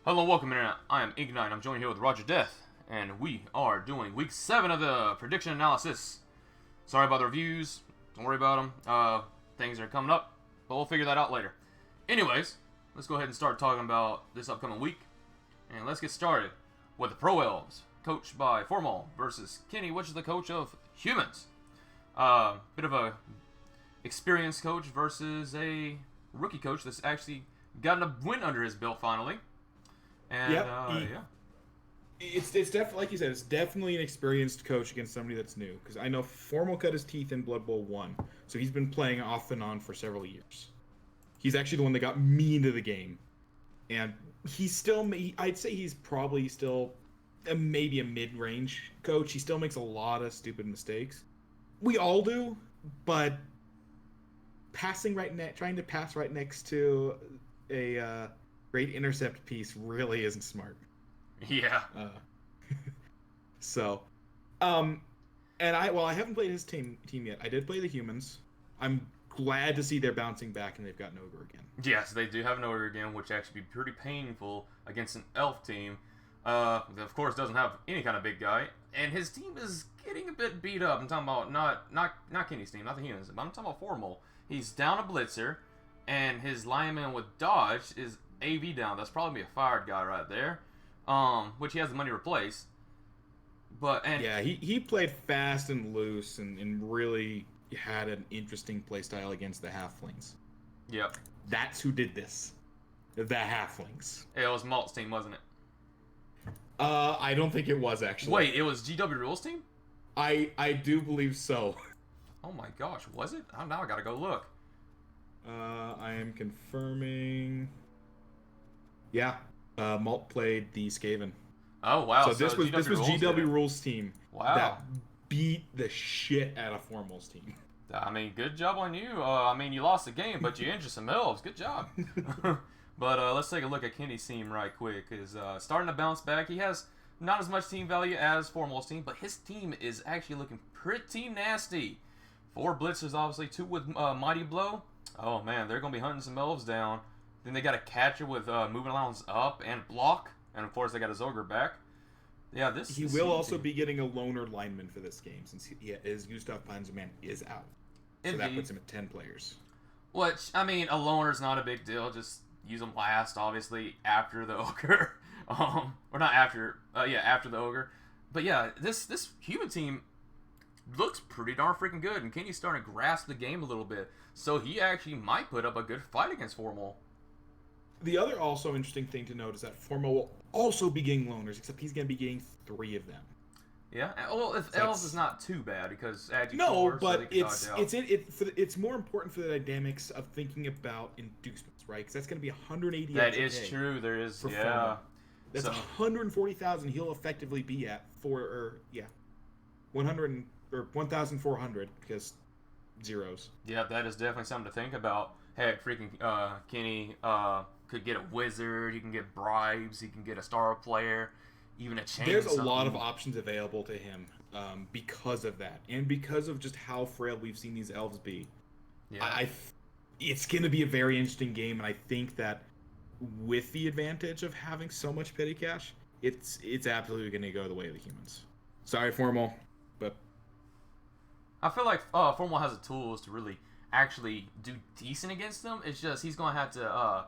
Hello, welcome in. I am Ignite. I'm joined here with Roger Death, and we are doing week 7 of the prediction analysis. Sorry about the reviews. Don't worry about them. Things are coming up, but we'll figure that out later. Anyways, let's go ahead and start talking about this upcoming week, and let's get started with the Pro Elves, coached by Formal versus Kenny, which is the coach of Humans. Bit of a experienced coach versus a rookie coach that's actually gotten a win under his belt finally. And Yep. yeah. It's definitely, like you said, it's definitely an experienced coach against somebody that's new. Because I know Formal cut his teeth in Blood Bowl 1, so he's been playing off and on for several years. He's actually the one that got me into the game. And he's still, I'd say he's probably still maybe a mid-range coach. He still makes a lot of stupid mistakes. We all do, but trying to pass right next to a great intercept piece really isn't smart. Yeah. So, and I haven't played his team yet. I did play the Humans. I'm glad to see they're bouncing back and they've got an ogre again. Yes, they do have an ogre again, which actually be pretty painful against an elf team. That of course doesn't have any kind of big guy, and his team is getting a bit beat up. I'm talking about not Kenny's team, not the Humans, but I'm talking about Formal. He's down a blitzer, and his lineman with dodge is AV down. That's probably a fired guy right there. Which he has the money to replace. Yeah, he played fast and loose and really had an interesting play style against the halflings. Yep. That's who did this. The halflings. It was Malt's team, wasn't it? I don't think it was actually. Wait, it was GW Rules team? I do believe so. Oh my gosh, was it? Oh, now I gotta go look. I am confirming. Yeah, Malt played the Skaven. Oh wow! So this was GW Rules Rules team. Wow. That beat the shit out of Formal's team. I mean, good job on you. I mean, you lost the game, but you injured some elves. Good job. But let's take a look at Kenny's team right quick. Is starting to bounce back. He has not as much team value as Formal's team, but his team is actually looking pretty nasty. 4 blitzers, obviously, 2 with Mighty Blow. Oh man, they're gonna be hunting some elves down. Then they got a catcher with moving allowance up and block, and of course they got his ogre back. Yeah, He will also be getting a loner lineman for this game since his Gustav Panzerman is out. So that puts him at 10 players. Which, I mean, a loner's not a big deal. Just use them last, obviously, after the ogre. Or not after, after the ogre. But yeah, this human team looks pretty darn freaking good, and Kenny's starting to grasp the game a little bit. So he actually might put up a good fight against Formal. The other also interesting thing to note is that Formal will also be getting loners, except he's going to be getting 3 of them. Yeah, well, if elves is not too bad because add you no, 4, but so it's more important for the dynamics of thinking about inducements, right? Because that's going to be 180. That is true. There is, yeah. Formal. That's 140,000 he'll effectively be at 100 or 1,400 because zeros. Yeah, that is definitely something to think about. Heck, freaking Kenny could get a wizard. He can get bribes. He can get a star player. Even a chain. There's a lot of options available to him because of that, and because of just how frail we've seen these elves be. Yeah. It's going to be a very interesting game, and I think that with the advantage of having so much petty cash, it's absolutely going to go the way of the Humans. Sorry, Formal, but I feel like Formal has the tools to really actually do decent against them. It's just he's going to have to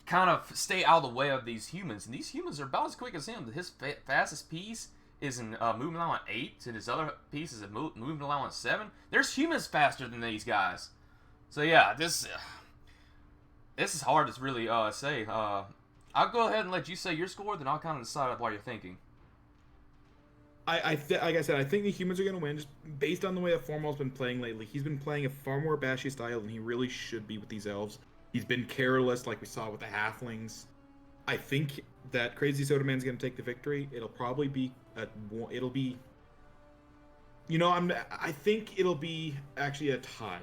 kind of stay out of the way of these humans. And these humans are about as quick as him. His fastest piece is in movement allowance 8, and his other piece is in movement allowance 7. There's humans faster than these guys. So yeah, this is hard to really say. I'll go ahead and let you say your score, then I'll kind of decide what you're thinking. like I said, I think the Humans are going to win just based on the way that Formal's been playing lately. He's been playing a far more bashy style than he really should be with these elves. He's been careless, like we saw with the halflings. I think that Crazy Soda Man's going to take the victory. It'll probably be I think it'll be actually a tie.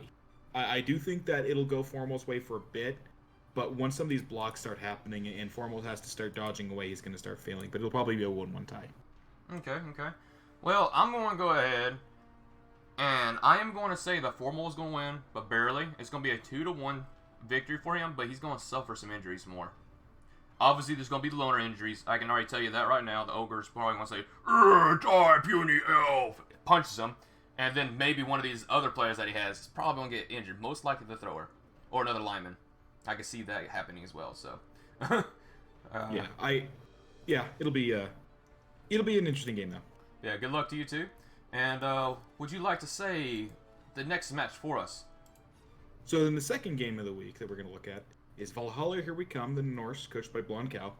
I do think that it'll go Formal's way for a bit, but once some of these blocks start happening and Formal has to start dodging away, he's going to start failing. But it'll probably be a 1-1 tie. Okay. Well, I'm going to go ahead, and I am going to say that Formal is going to win, but barely. It's going to be a 2-1 victory for him, but he's going to suffer some injuries more. Obviously, there's going to be the loner injuries. I can already tell you that right now. The Ogre's probably going to say, die, puny elf. Punches him. And then maybe one of these other players that he has is probably going to get injured. Most likely the thrower. Or another lineman. I can see that happening as well. So, it'll be an interesting game, though. Yeah, good luck to you, too. And would you like to say the next match for us? So then the second game of the week that we're going to look at is Valhalla Here We Come, the Norse, coached by Blonde Cow.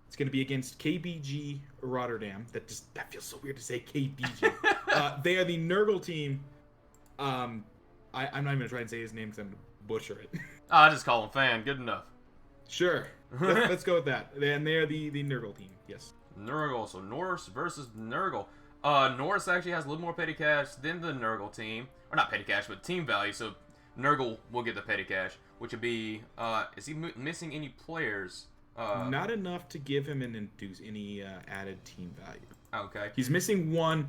It's going to be against KBG Rotterdam. That feels so weird to say KBG. They are the Nurgle team. I'm not even going to try and say his name because I'm going to butcher it. I just call him Fan. Good enough. Sure. Let's go with that. And they are the Nurgle team. Yes. Nurgle. So Norse versus Nurgle. Norse actually has a little more petty cash than the Nurgle team. Or not petty cash, but team value. So Nurgle will get the petty cash, which would be, is he missing any players? Not enough to give him any added team value. Okay. He's missing one,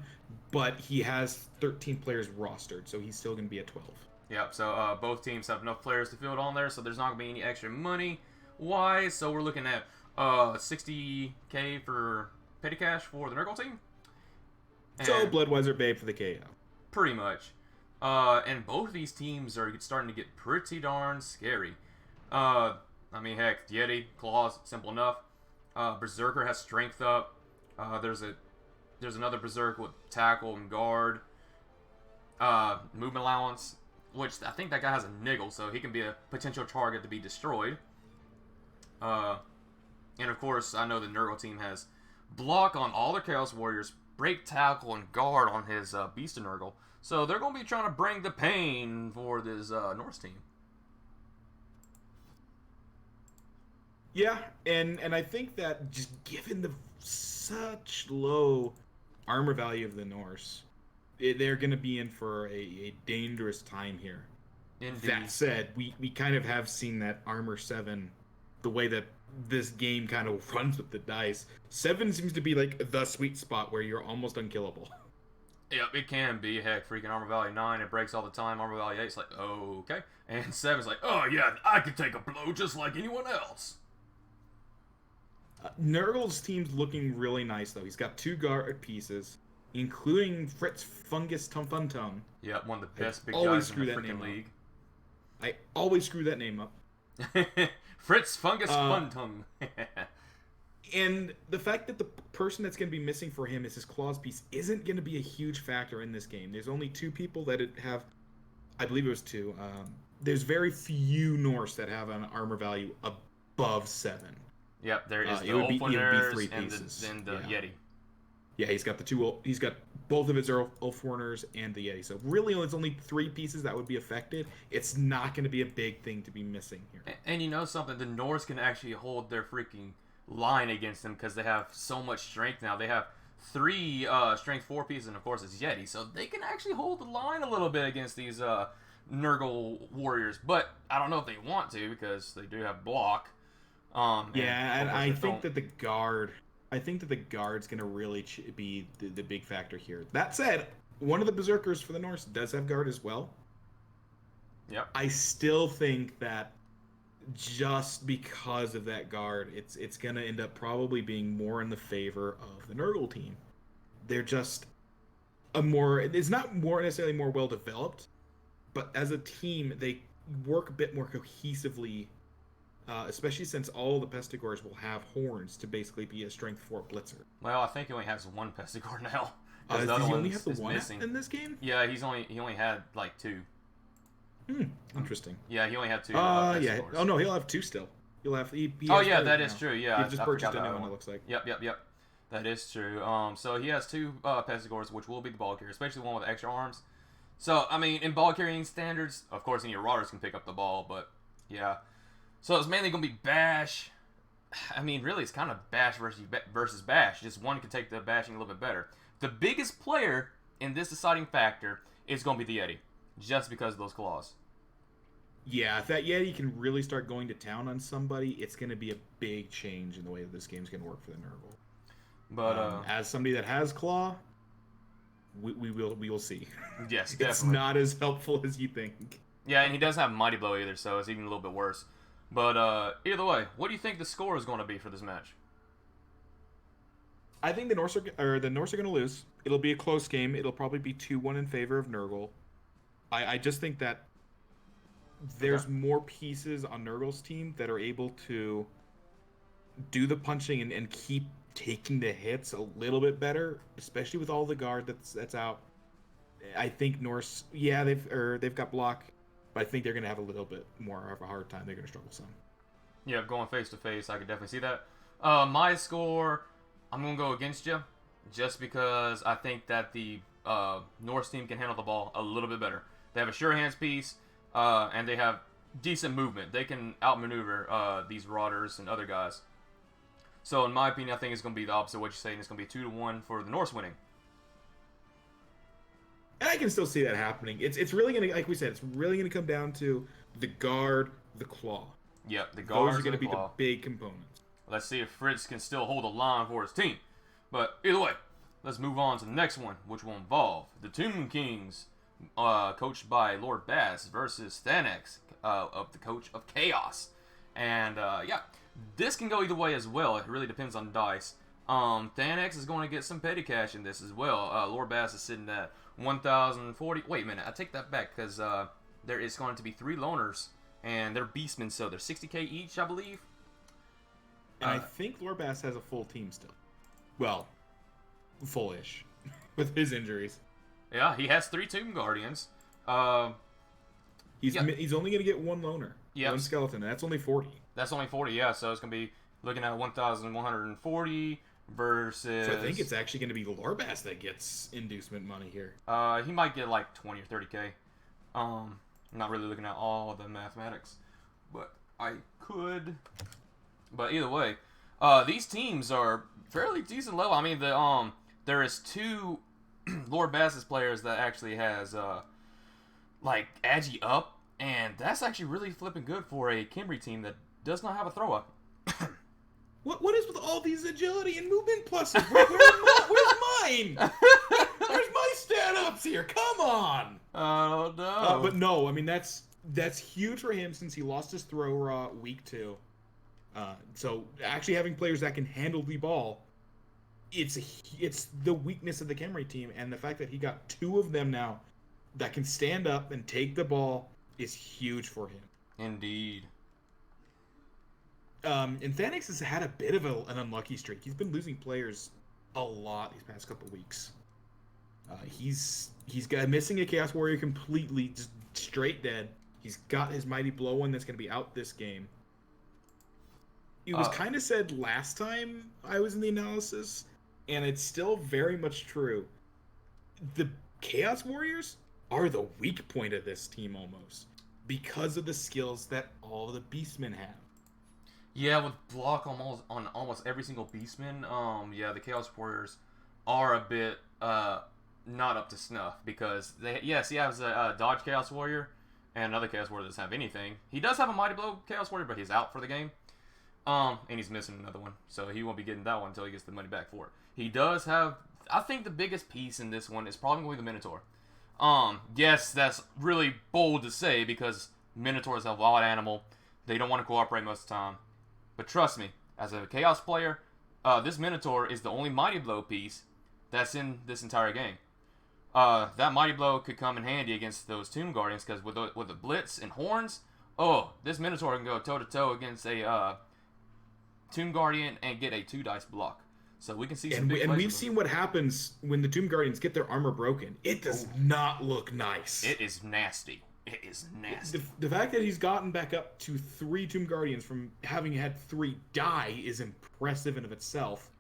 but he has 13 players rostered, so he's still going to be at 12. Yep, so both teams have enough players to field on there, so there's not going to be any extra money-wise, so we're looking at 60k for petty cash for the Nurgle team. And so Bloodweiser Babe for the KO. Pretty much. And both of these teams are starting to get pretty darn scary. I mean, heck, Yeti, Claws, simple enough. Berserker has strength up. There's another Berserk with tackle and guard. Movement allowance, which I think that guy has a niggle, so he can be a potential target to be destroyed. And of course, I know the Nurgle team has block on all their Chaos Warriors, break, tackle, and guard on his Beast of Nurgle. So they're going to be trying to bring the pain for this Norse team. Yeah, and I think that just given the such low armor value of the Norse, they're going to be in for a dangerous time here. Indeed. That said, we kind of have seen that armor 7, the way that this game kind of runs with the dice. 7 seems to be like the sweet spot where you're almost unkillable. Yep, it can be. Heck, freaking armor value 9, it breaks all the time. Armor value 8 is like, oh, okay. And 7's like, oh yeah, I can take a blow just like anyone else. Nurgle's team's looking really nice, though. He's got 2 guard pieces, including Fritz Fungus Tumfuntone. Yep, one of the best big always guys in the freaking league. I always screw that name up. Fritz Fungus Funtung. And the fact that the person that's going to be missing for him is his claws piece isn't going to be a huge factor in this game. There's only 2 people that have, I believe it was 2. There's very few Norse that have an armor value above 7. Yep, there is the Ulfwiners and the Yeti. Yeah, he's got he's got both of his Ulfwiners and the Yeti. So really, it's only 3 pieces that would be affected. It's not going to be a big thing to be missing here. And you know something? The Norse can actually hold their freaking line against them because they have so much strength now. They have 3 strength 4 pieces, and of course it's Yeti, so they can actually hold the line a little bit against these Nurgle warriors. But I don't know if they want to because they do have block. And I think that the guard's going to really be the big factor here. That said, one of the Berserkers for the Norse does have guard as well. Yep. I still think that just because of that guard, it's going to end up probably being more in the favor of the Nurgle team. They're just it's not more necessarily more well developed, but as a team, they work a bit more cohesively. Especially since all the Pestigors will have horns to basically be a strength 4 blitzer. Well, I think he only has 1 Pestigor now. Does he only have the 1 missing in this game? Yeah, he only had like 2. Interesting. Yeah, he only had 2. Yeah. Oh no, he'll have 2 still. He'll have. That is true. Yeah, he just purchased a new one. It looks like. Yep. That is true. So he has 2 Pestigors, which will be the ball carrier, especially one with extra arms. So I mean, in ball carrying standards, of course, any Marauders can pick up the ball, but yeah. So it's mainly going to be Bash. I mean, really, it's kind of Bash versus Bash. Just one can take the bashing a little bit better. The biggest player in this deciding factor is going to be the Yeti, just because of those claws. Yeah, if that Yeti can really start going to town on somebody, it's going to be a big change in the way that this game's going to work for the Nurgle. But as somebody that has claw, we will see. Yes, definitely. It's not as helpful as you think. Yeah, and he doesn't have Mighty Blow either, so it's even a little bit worse. But either way, what do you think the score is going to be for this match? I think the Norse are going to lose. It'll be a close game. It'll probably be 2-1 in favor of Nurgle. I just think that there's more pieces on Nurgle's team that are able to do the punching and keep taking the hits a little bit better, especially with all the guard that's out. I think Norse, yeah, they've got block, but I think they're going to have a little bit more of a hard time. They're going to struggle some. Yeah, going face to face, I could definitely see that. My score, I'm going to go against you, just because I think that the Norse team can handle the ball a little bit better. They have a sure hands piece, and they have decent movement. They can outmaneuver these Rotters and other guys. So, in my opinion, I think it's going to be the opposite of what you're saying. It's going to be 2-1 for the Norse winning. And I can still see that happening. It's really going to, like we said, it's really going to come down to the guard, the claw. Yep, the guards Those are going to be claw. the big components. Let's see if Fritz can still hold a line for his team. But either way, let's move on to the next one, which will involve the Tomb Kings, coached by Lord Bass, versus Thanex, of the coach of Chaos. And yeah, this can go either way as well. It really depends on dice. Thanex is going to get some petty cash in this as well. Lord Bass is sitting at 1,040. Wait a minute, I take that back because there is going to be 3 loners, and they're beastmen, so they're 60k each, I believe. And I think Lord Bass has a full team still. Well, full-ish with his injuries. Yeah, he has 3 Tomb Guardians. He's only going to get 1 loner, yep. 1 skeleton, and that's only 40. That's only 40, yeah. So it's going to be looking at 1,140 versus. So I think it's actually going to be Lord Bass that gets inducement money here. He might get like 20 or 30k. I'm not really looking at all the mathematics, but I could. But either way, these teams are fairly decent level. I mean, there is 2 Lord Bass's players that actually has like Agi up, and that's actually really flipping good for a Kimberly team that does not have a throw up. What is with all these agility and movement pluses? Where's mine? Where's my stat ups here? Come on. Oh no. But no, I mean that's huge for him since he lost his throw week 2. So actually having players that can handle the ball, it's the weakness of the Camry team, and the fact that he got 2 of them now that can stand up and take the ball is huge for him. Indeed. And Thanex has had a bit of an unlucky streak. He's been losing players a lot these past couple weeks. He's got missing a Chaos Warrior completely, just straight dead. He's got his Mighty Blow one that's going to be out this game. It was kind of said last time I was in the analysis, and it's still very much true. The Chaos Warriors are the weak point of this team almost, because of the skills that all the Beastmen have. Yeah, with block on almost every single Beastman, yeah, the Chaos Warriors are a bit not up to snuff, because he has a Dodge Chaos Warrior and another Chaos Warrior that doesn't have anything. He does have a Mighty Blow Chaos Warrior, but he's out for the game. And he's missing another one, so he won't be getting that one until he gets the money back for it. He does have, I think the biggest piece in this one is probably going to be the Minotaur. Yes, that's really bold to say because Minotaurs are a wild animal. They don't want to cooperate most of the time. But trust me, as a Chaos player, this Minotaur is the only Mighty Blow piece that's in this entire game. That Mighty Blow could come in handy against those Tomb Guardians, because with the Blitz and Horns, this Minotaur can go toe-to-toe against a Tomb Guardian and get a 2 dice block. So we can see some big plays. And we've seen what happens when the Tomb Guardians get their armor broken. It does not look nice. It is nasty. It is nasty. The fact that he's gotten back up to 3 Tomb Guardians from having had 3 die is impressive in of itself.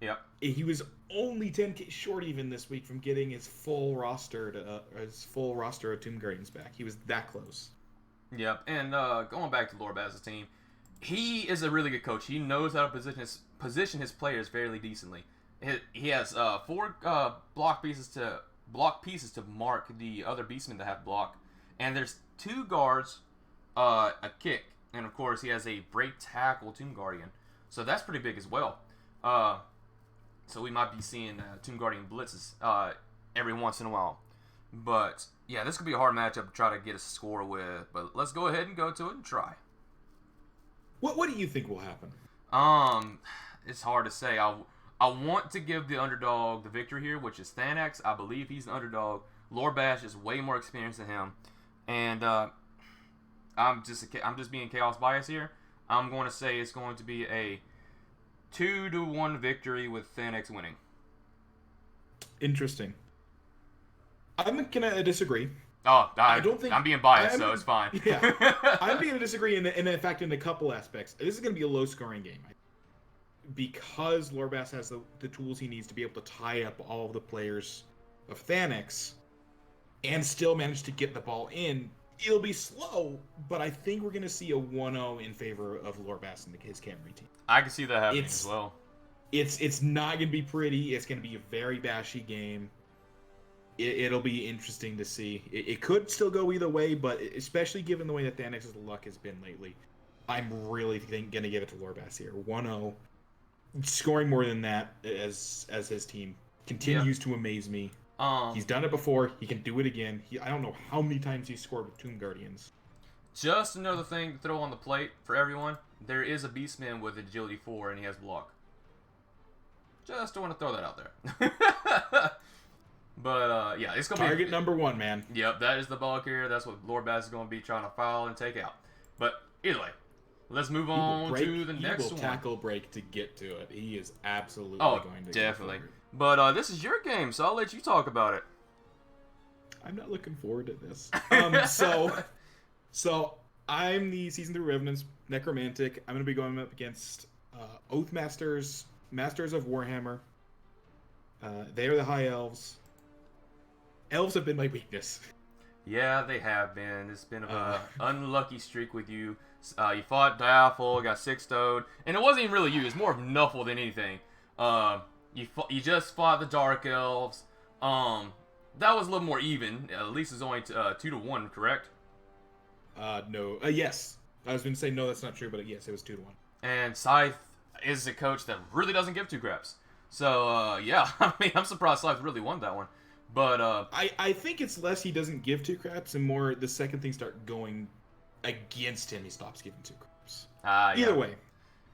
Yep. He was only 10k short even this week from getting his full roster of Tomb Guardians back. He was that close. Yep. And going back to Lord Bass's team, he is a really good coach. He knows how to position his players fairly decently. He has 4 block pieces to mark the other beastmen that have block, and there's 2 guards, a kick, and of course he has a break tackle Tomb Guardian. So that's pretty big as well. So we might be seeing Tomb Guardian blitzes every once in a while. But yeah, this could be a hard matchup to try to get a score with. But let's go ahead and go to it and try. What do you think will happen? It's hard to say. I want to give the underdog the victory here, which is Thanax. I believe he's the underdog. Lord Bash is way more experienced than him, and I'm just being chaos bias here. I'm going to say it's going to be a 2-1 victory with Thanax winning. Interesting. I'm gonna disagree. Oh, I don't think I'm being biased, so it's fine. Yeah, I'm going to disagree in fact in a couple aspects. This is going to be a low-scoring game because Lorbass has the tools he needs to be able to tie up all of the players of Thanax and still manage to get the ball in. It'll be slow, but I think we're going to see a 1-0 in favor of Lorbass and his Camry team. I can see that happening as well. It's not going to be pretty. It's going to be a very bashy game. It'll be interesting to see. It could still go either way, but especially given the way that Thanax's luck has been lately, I'm really going to give it to Lorbass here. 1-0. Scoring more than that as his team continues to amaze me. He's done it before. He can do it again. I don't know how many times he's scored with Tomb Guardians. Just another thing to throw on the plate for everyone. There is a Beastman with Agility 4, and he has block. Just want to throw that out there. But, yeah, it's going to be... Target number 1, man. Yep, that is the ball carrier. That's what Lord Bass is going to be trying to foul and take out. But, either way, let's move on to the next one. He will tackle break to get to it. He is absolutely going to definitely. But this is your game, so I'll let you talk about it. I'm not looking forward to this. So I'm the Season 3 Revenants Necromantic. I'm going to be going up against Oathmasters, Masters of Warhammer. They are the High Elves. Elves have been my weakness. Yeah, they have been. It's been an unlucky streak with you. You fought Diaphol, got 6-0'd, and it wasn't even really you. It's more of Nuffle than anything. You just fought the Dark Elves. That was a little more even. At least it's only 2-1, correct? No. Yes. I was going to say no, that's not true, but yes, it was 2-1. And Scythe is a coach that really doesn't give two craps. So, yeah, I mean, I'm surprised Scythe really won that one. But I think it's less he doesn't give two craps and more the second things start going against him, he stops giving two craps. Either way.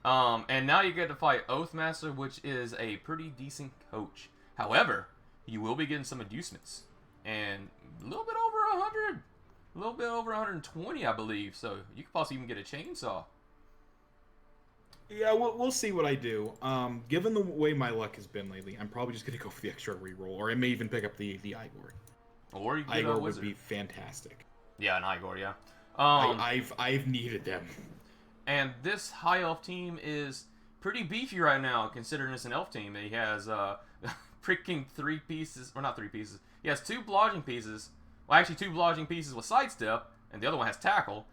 And now you get to fight Oathmaster, which is a pretty decent coach. However, you will be getting some inducements. And a little bit over 100. A little bit over 120, I believe. So you could possibly even get a chainsaw. Yeah, we'll see what I do. Given the way my luck has been lately, I'm probably just going to go for the extra reroll, or I may even pick up the Igor. Or you get Igor a wizard. would be fantastic. Yeah, an Igor, yeah. I've needed them. And this high elf team is pretty beefy right now, considering it's an elf team. He has freaking 3 pieces, or not 3 pieces. He has 2 blodging pieces. Well, actually 2 blodging pieces with sidestep, and the other one has tackle.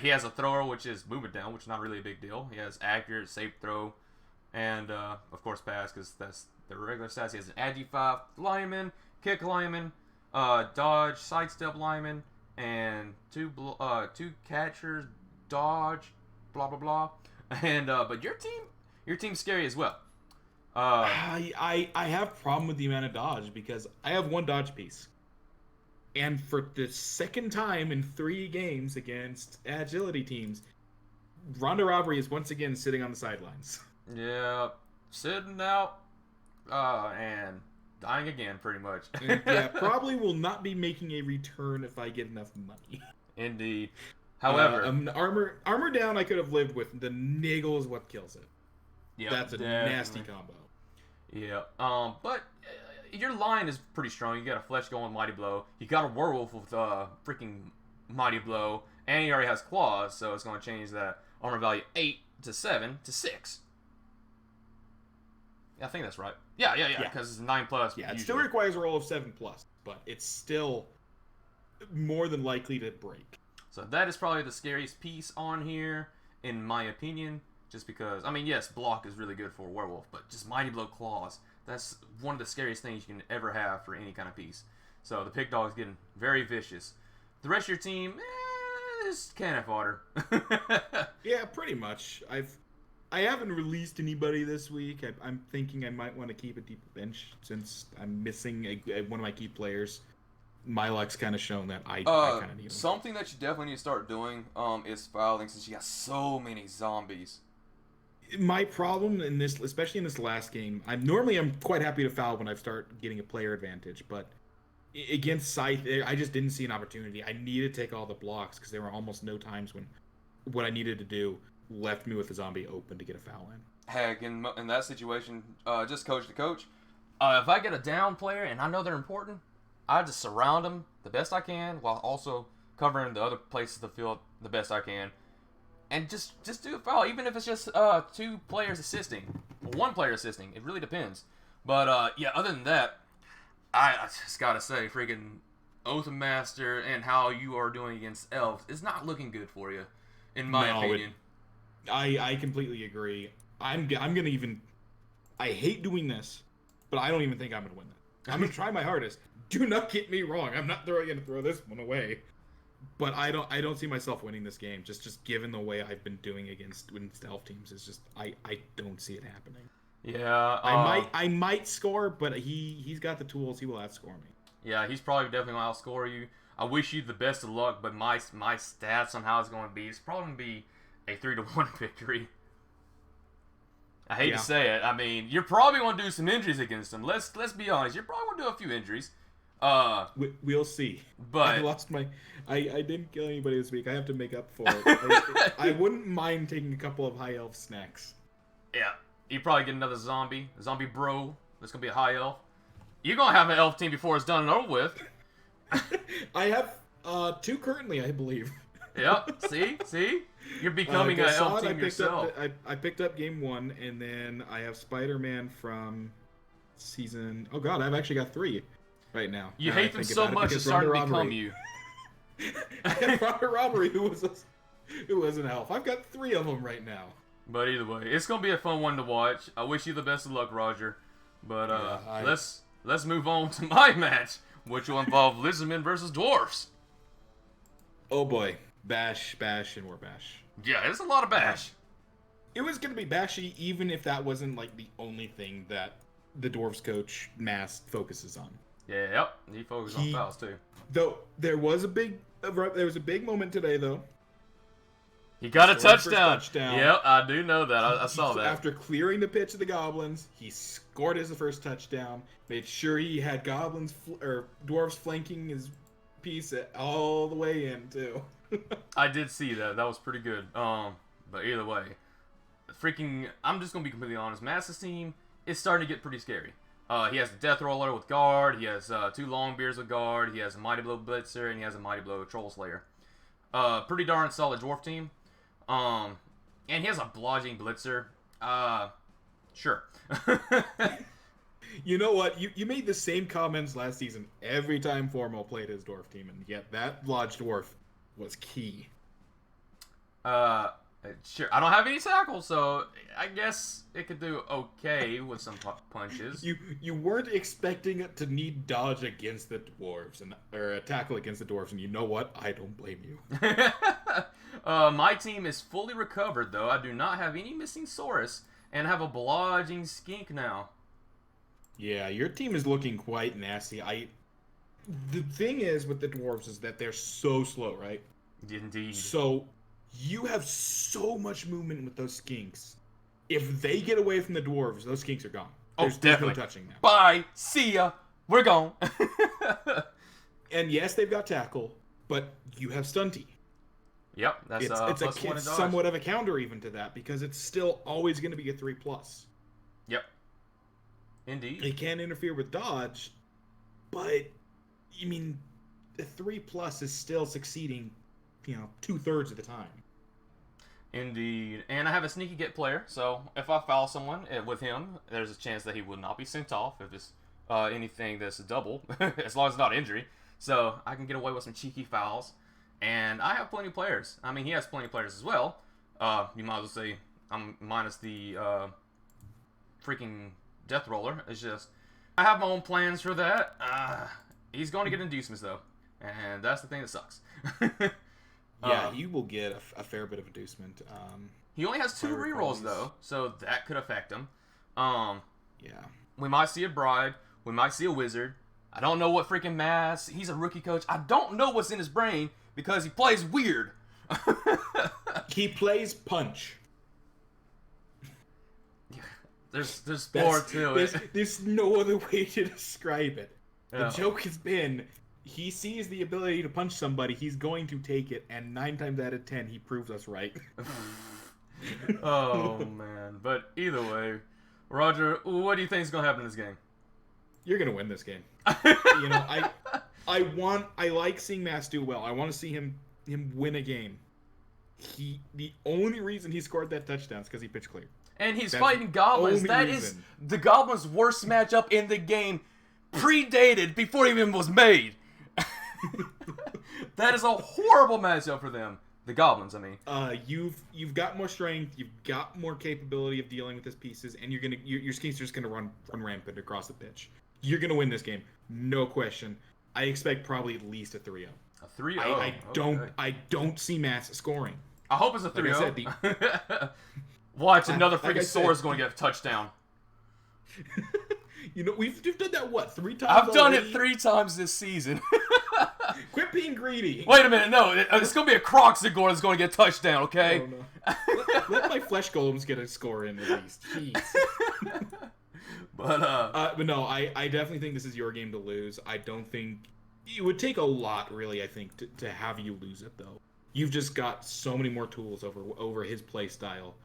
He has a thrower, which is movement down, which is not really a big deal. He has accurate, safe throw, and, of course, pass, because that's the regular stats. He has an Agi 5 lineman, kick lineman, dodge, sidestep lineman, and 2 catchers, dodge, blah, blah, blah. And, but your team's scary as well. I have problem with the amount of dodge, because I have 1 dodge piece. And for the second time in 3 games against agility teams, Ronda Robbery is once again sitting on the sidelines. Yeah, sitting out and dying again, pretty much. Yeah, probably will not be making a return if I get enough money. Indeed. However, armor down I could have lived with. The niggle is what kills it. Yeah, that's a nasty combo. Yeah. But your line is pretty strong. You got a flesh going Mighty Blow. You got a werewolf with freaking Mighty Blow, and he already has claws, so it's going to change that armor value 8 to 7 to 6. Yeah, I think that's right. Yeah, because it's 9+. Yeah, it usually. still requires a roll of 7+, but it's still more than likely to break. So that is probably the scariest piece on here, in my opinion, just because, I mean, yes, block is really good for a werewolf, but just Mighty Blow claws, that's one of the scariest things you can ever have for any kind of piece. So the Pig Dog's getting very vicious. The rest of your team is cannon fodder. Yeah, pretty much. I haven't released anybody this week. I'm thinking I might want to keep a deeper bench since I'm missing one of my key players. my luck's kind of shown that I kind of need them. Something that you definitely need to start doing is fouling, since you got so many zombies. My problem in this, especially in this last game, I'm quite happy to foul when I start getting a player advantage, but against Scythe, I just didn't see an opportunity. I needed to take all the blocks because there were almost no times when what I needed to do left me with the zombie open to get a foul in. Heck, in that situation, just coach to coach, if I get a down player and I know they're important, I just surround them the best I can while also covering the other places of the field the best I can. And just do a foul, even if it's just 2 players assisting, or 1 player assisting. It really depends. But yeah, other than that, I just gotta say, freaking Oath Master and how you are doing against elves is not looking good for you, in my opinion. I completely agree. I'm gonna even. I hate doing this, but I don't even think I'm gonna win that. I'm gonna try my hardest. Do not get me wrong. I'm not gonna throw this one away. But I don't see myself winning this game. Just given the way I've been doing against elf teams, is just I don't see it happening. Yeah, I might score, but he's got the tools. He will outscore me. Yeah, he's probably definitely gonna outscore you. I wish you the best of luck, but my stats on how it's going to be, it's probably going to be a 3-1 victory. I hate to say it. I mean, you're probably going to do some injuries against him. Let's be honest. You're probably going to do a few injuries. We'll see. But I lost my. I didn't kill anybody this week. I have to make up for it. I wouldn't mind taking a couple of high elf snacks. Yeah, you probably get another zombie bro. That's gonna be a high elf. You're gonna have an elf team before it's done and over with. I have 2 currently, I believe. Yep. See, you're becoming an elf team yourself. I picked up game 1, and then I have Spider-Man from season. Oh God, I've actually got 3 right now. You hate them so much, it's starting to become you. I have Robert Robbery, who was an elf. I've got 3 of them right now. But either way, it's gonna be a fun one to watch. I wish you the best of luck, Roger. But let's move on to my match, which will involve lizardmen versus dwarfs. Oh boy, bash, and more bash. Yeah, it's a lot of bash. It was gonna be bashy, even if that wasn't like the only thing that the dwarves coach Mass focuses on. Yeah, yep, he focuses on fouls too. Though there was a big moment today, though. He got a touchdown. Yep, I do know that. I saw that. After clearing the pitch of the goblins, he scored his first touchdown. Made sure he had dwarves flanking his piece all the way in too. I did see that. That was pretty good. But either way, I'm just gonna be completely honest. Mass's team is starting to get pretty scary. He has the Death Roller with guard. He has 2 Longbeards with guard. He has a Mighty Blow Blitzer, and he has a Mighty Blow Troll Slayer. Pretty darn solid dwarf team. And he has a Blodging Blitzer. Sure. You know what? You made the same comments last season every time Formal played his dwarf team, and yet that Blodge dwarf was key. Sure. I don't have any tackles, so I guess it could do okay with some punches. You weren't expecting it to need dodge against the dwarves or a tackle against the dwarves, and you know what? I don't blame you. My team is fully recovered, though. I do not have any missing Saurus, and have a Blodging Skink now. Yeah, your team is looking quite nasty. The thing is with the dwarves is that they're so slow, right? Indeed. So you have so much movement with those skinks. If they get away from the dwarves, those skinks are gone. There's no touching them. Bye. See ya. We're gone. And yes, they've got tackle, but you have stunty. Yep, it's somewhat of a counter even to that, because it's still always going to be a 3+. Yep. Indeed. They can interfere with dodge, but I mean, the 3+ is still succeeding, 2/3 of the time. Indeed. And I have a sneaky get player, so if I foul someone with him, there's a chance that he will not be sent off if it's anything that's a double, as long as it's not injury. So I can get away with some cheeky fouls. And I have plenty of players. I mean, he has plenty of players as well. You might as well say I'm minus the freaking Death Roller. It's just, I have my own plans for that. He's going to get inducements, though. And that's the thing that sucks. Yeah, he will get a fair bit of inducement. He only has 2 rerolls, though, so that could affect him. Yeah. We might see a Bride. We might see a Wizard. I don't know what freaking mass. He's a rookie coach. I don't know what's in his brain because he plays weird. He plays punch. There's more to it. There's no other way to describe it. Yeah. The joke has been, he sees the ability to punch somebody, he's going to take it, and 9 times out of 10, he proves us right. Oh, man. But either way, Roger, what do you think is going to happen in this game? You're going to win this game. You know, I like seeing Mass do well. I want to see him win a game. The only reason he scored that touchdown is because he pitched clear. And he's fighting goblins. That is the goblins' worst matchup in the game, predated before it even was made. That is a horrible matchup for them. The goblins, I mean. You've got more strength, you've got more capability of dealing with his pieces, and your schemes are just gonna run rampant across the pitch. You're gonna win this game, no question. I expect probably at least a 3-0. A 3-0. I don't see Mass scoring. I hope it's a 3-0. Like Watch, another freaking Sora's going to get a touchdown. You know, we've done that, what, 3 times I've done already? it 3 times this season. Quit being greedy. Wait a minute, no. It's going to be a Croxigore that's going to get a touchdown, okay? Oh, no. let my flesh golems get a score in at least. Jeez. But no, I definitely think this is your game to lose. I don't think... It would take a lot, really, I think, to have you lose it, though. You've just got so many more tools over his play style.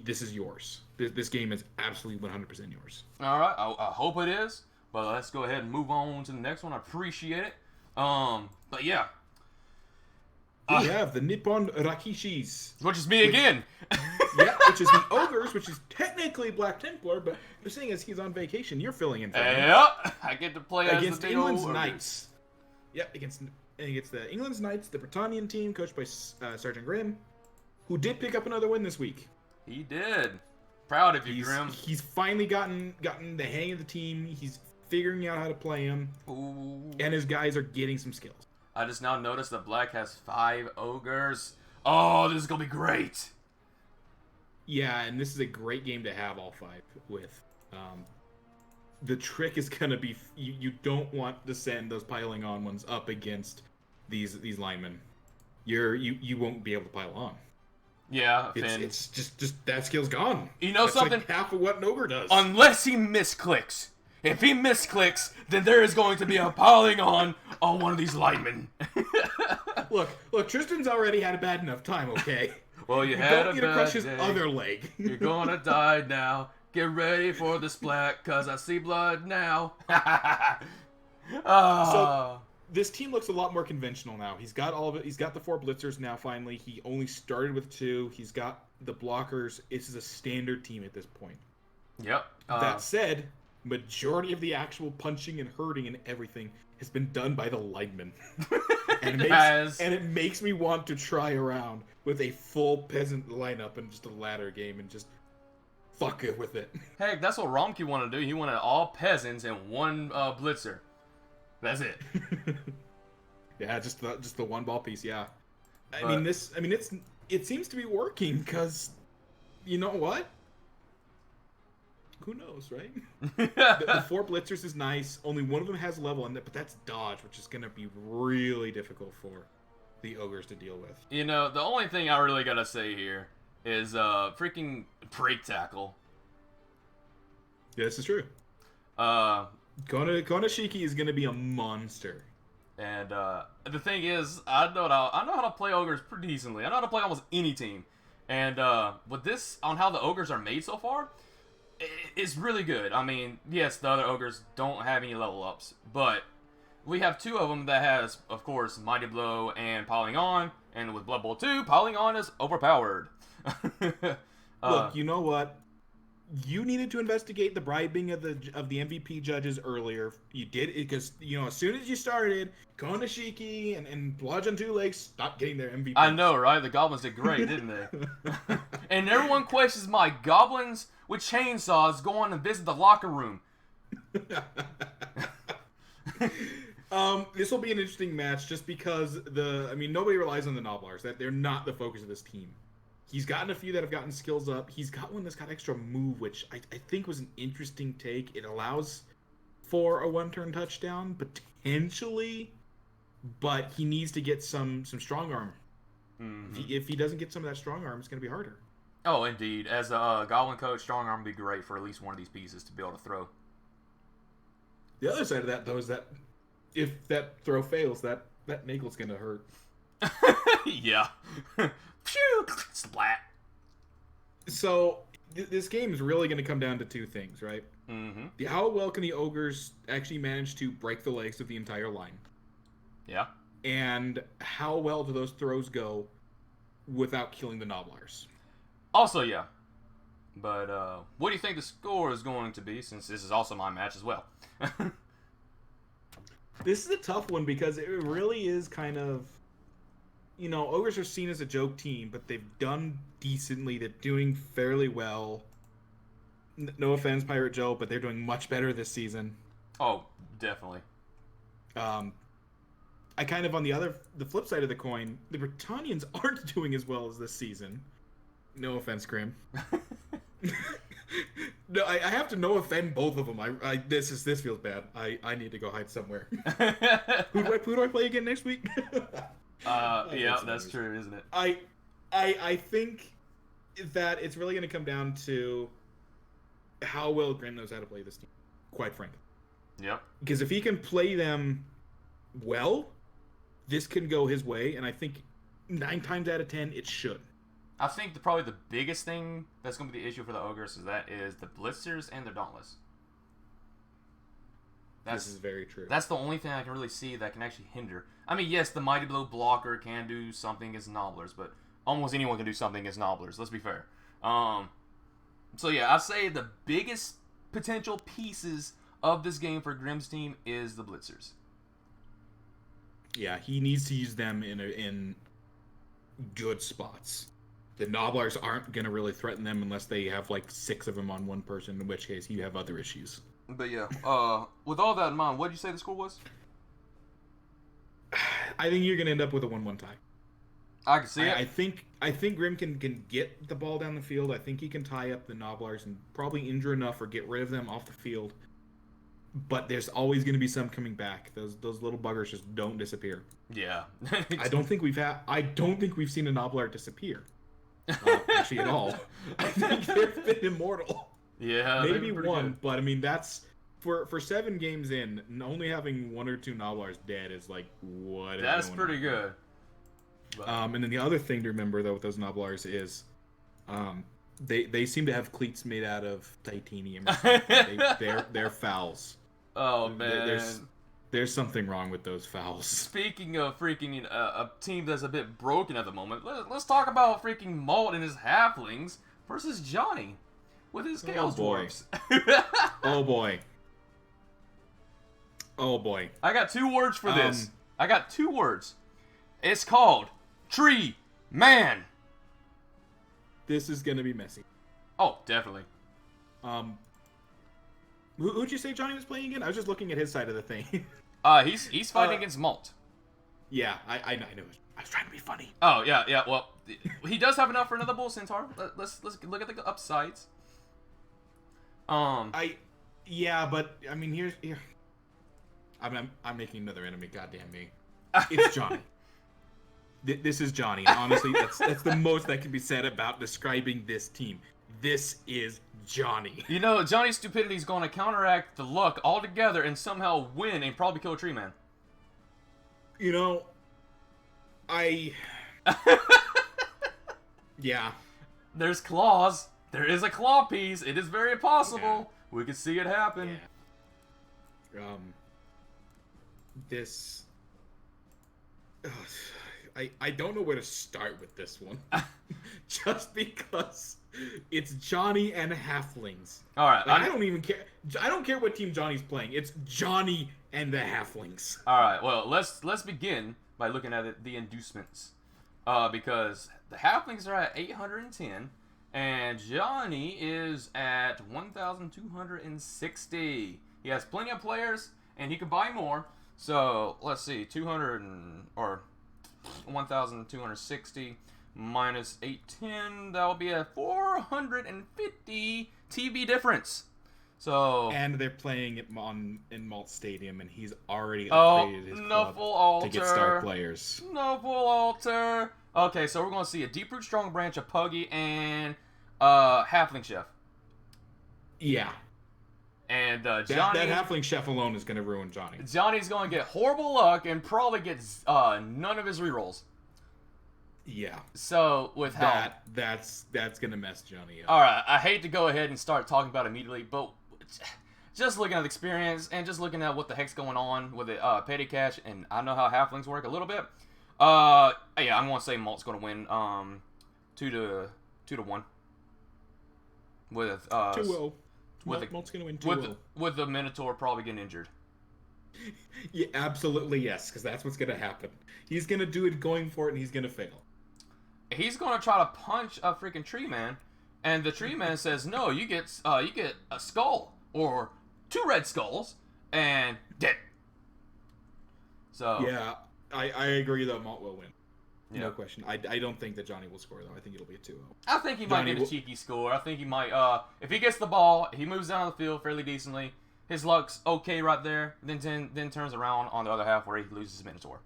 This is yours. This game is absolutely 100% yours. All right, I hope it is. But let's go ahead and move on to the next one. I appreciate it. But yeah. We have the Nippon Rakishis. Which is me again. Yeah, which is the Ogres, which is technically Black Templar, but the thing is he's on vacation. You're filling in for him. Yep, I get to play against as the England's Ogres. Knights. Yep, against the England's Knights, the Bretonnian team, coached by Sergeant Grimm, who did pick up another win this week. He did. Proud of you, Grimm. He's finally gotten the hang of the team. He's figuring out how to play him. Ooh. And his guys are getting some skills. I just now noticed that Black has 5 Ogres. Oh, this is going to be great. Yeah, and this is a great game to have all 5 with. The trick is going to be you don't want to send those piling on ones up against these linemen. You won't be able to pile on. Yeah, it's just that skill's gone. You know, that's something? Like half of what an ogre does. Unless he misclicks. If he misclicks, then there is going to be a piling on one of these linemen. Look, Tristan's already had a bad enough time, okay? Well, you had don't a need to bad crush his day. other leg. You're gonna die now. Get ready for the splat, cause I see blood now. So this team looks a lot more conventional now. He's got all of it. He's got the 4 blitzers now. Finally, he only started with 2. He's got the blockers. This is a standard team at this point. Yep. That said, majority of the actual punching and hurting and everything has been done by the linemen. And it makes me want to try around with a full peasant lineup in just a ladder game and just fuck it with it. Heck, that's what Romke wanted to do. He wanted all peasants and 1 blitzer. That's it. Yeah, just the 1 ball piece. Yeah. It seems to be working because, you know what? Who knows, right? the 4 blitzers is nice. Only one of them has level on it, but that's dodge, which is going to be really difficult for the ogres to deal with. You know, the only thing I really gotta say here is freaking break tackle. Yeah, this is true. Konashiki is going to be a monster. And the thing is, I know how to play ogres pretty decently. I know how to play almost any team. And with this, on how the ogres are made so far, it's really good. I mean, yes, the other ogres don't have any level ups, but we have 2 of them that has, of course, Mighty Blow and Piling On. And with Blood Bowl 2, Piling On is overpowered. Look, you know what? You needed to investigate the bribing of the MVP judges earlier. You did it because, you know, as soon as you started, Konashiki and Blodge on 2 Legs stopped getting their MVP. I know, right? The goblins did great, didn't they? And everyone questions my goblins with chainsaws going to visit the locker room. This will be an interesting match just because nobody relies on the Noblars. That they're not the focus of this team. He's gotten a few that have gotten skills up. He's got one that's got extra move, which I think was an interesting take. It allows for a one-turn touchdown, potentially, but he needs to get some strong arm. Mm-hmm. If he doesn't get some of that strong arm, it's going to be harder. Oh, indeed. As a Goblin coach, strong arm would be great for at least one of these pieces to be able to throw. The other side of that, though, is that if that throw fails, that Nagel's going to hurt. Yeah. Phew! Splat. So this game is really going to come down to two things, right? Mm-hmm. How well can the Ogres actually manage to break the legs of the entire line? Yeah. And how well do those throws go without killing the Nobblers? Also, yeah. But what do you think the score is going to be, since this is also my match as well? This is a tough one because it really is kind of... You know, Ogres are seen as a joke team, but they've done decently. They're doing fairly well. No offense, Pirate Joe, but they're doing much better this season. Oh, definitely. I kind of, on the flip side of the coin, the Britannians aren't doing as well as this season. No offense, Grim. No, I have to no offend both of them. This feels bad. I need to go hide somewhere. Who do I play again next week? Yeah, that's true, isn't it? I think that it's really going to come down to how well Grim knows how to play this team, quite frankly. Yep. Because if he can play them well, this can go his way, and I think 9 times out of 10 it should. I think probably the biggest thing that's going to be the issue for the Ogres is the Blitzers and their Dauntless. This is very true. That's the only thing I can really see that can actually hinder. I mean, yes, the Mighty Blow blocker can do something against Nobblers, but almost anyone can do something against Nobblers. Let's be fair. So yeah, I'd say the biggest potential pieces of this game for Grimm's team is the Blitzers. Yeah, he needs to use them in good spots. The Nobblers aren't going to really threaten them unless they have like 6 of them on one person, in which case you have other issues. But yeah, with all that in mind, what did you say the score was? I think you're going to end up with a 1-1 tie. I can see it. I think Grim can get the ball down the field. I think he can tie up the Nobblers and probably injure enough or get rid of them off the field. But there's always going to be some coming back. Those little buggers just don't disappear. Yeah. I don't think we've seen a Nobbler disappear. Actually, at all. I think they've been immortal. Yeah, maybe one, good. But I mean that's for 7 games in, only having 1 or 2 Nobblers dead is like what? That's pretty good. But... and then the other thing to remember though with those Nobblers is, they seem to have cleats made out of titanium. They're fouls. Oh man, there's something wrong with those fouls. Speaking of freaking a team that's a bit broken at the moment, let's talk about freaking Malt and his halflings versus Johnny with his chaos dwarves. Oh boy. Oh boy. I got 2 words for this. I got 2 words. It's called Tree Man. This is gonna be messy. Oh, definitely. Who'd you say Johnny was playing again? I was just looking at his side of the thing. He's fighting against Malt. Yeah, I know. I was trying to be funny. Oh yeah. Well, he does have enough for another Bull Centaur. Let's look at the upsides. Yeah, but I mean here. I'm making another enemy. Goddamn me. It's Johnny. This is Johnny. And honestly, that's the most that can be said about describing this team. This is Johnny. You know, Johnny's stupidity is going to counteract the luck altogether and somehow win and probably kill a tree man. You know, yeah. There's claws. There is a claw piece. It is very possible. Yeah. We could see it happen. Yeah. This... I don't know where to start with this one. Just because it's Johnny and halflings. All right. Like, I don't even care. I don't care what team Johnny's playing. It's Johnny and the halflings. All right. Well, let's begin by looking at the inducements. Because the halflings are at 810 and Johnny is at 1,260. He has plenty of players and he can buy more. So, let's see. 1,260 minus 810, that will be a 450 TV difference. So And they're playing it in Malt Stadium, and he's already oh, upgraded his no club full altar. to get star players. No full altar. Okay, so we're gonna see a deep root strong branch, a puggy, and halfling chef. Yeah. And That halfling chef alone is gonna ruin Johnny. Johnny's gonna get horrible luck and probably get none of his rerolls. Yeah. So with how that's gonna mess Johnny up. all right, I hate to go ahead and start talking about it immediately, but just looking at the experience and just looking at what the heck's going on with the petty cash, and I know how halflings work a little bit. Yeah, I'm gonna say Malt's gonna win 2-1 with 2-0. with Malt's gonna win 2-0. with the Minotaur probably getting injured. Yeah, absolutely yes, because that's what's gonna happen. He's gonna do it going for it, and he's gonna fail. He's gonna try to punch a freaking tree man, and the tree man says, "No, you get a skull or 2 red skulls and dead." So Yeah, I agree though. Malt will win. yeah. No question. I don't think that Johnny will score though. I think it'll be a 2-0. I think he might get a cheeky score. I think he might. If he gets the ball, he moves down the field fairly decently. His luck's okay right there. Then turns around on the other half where he loses his Minotaur.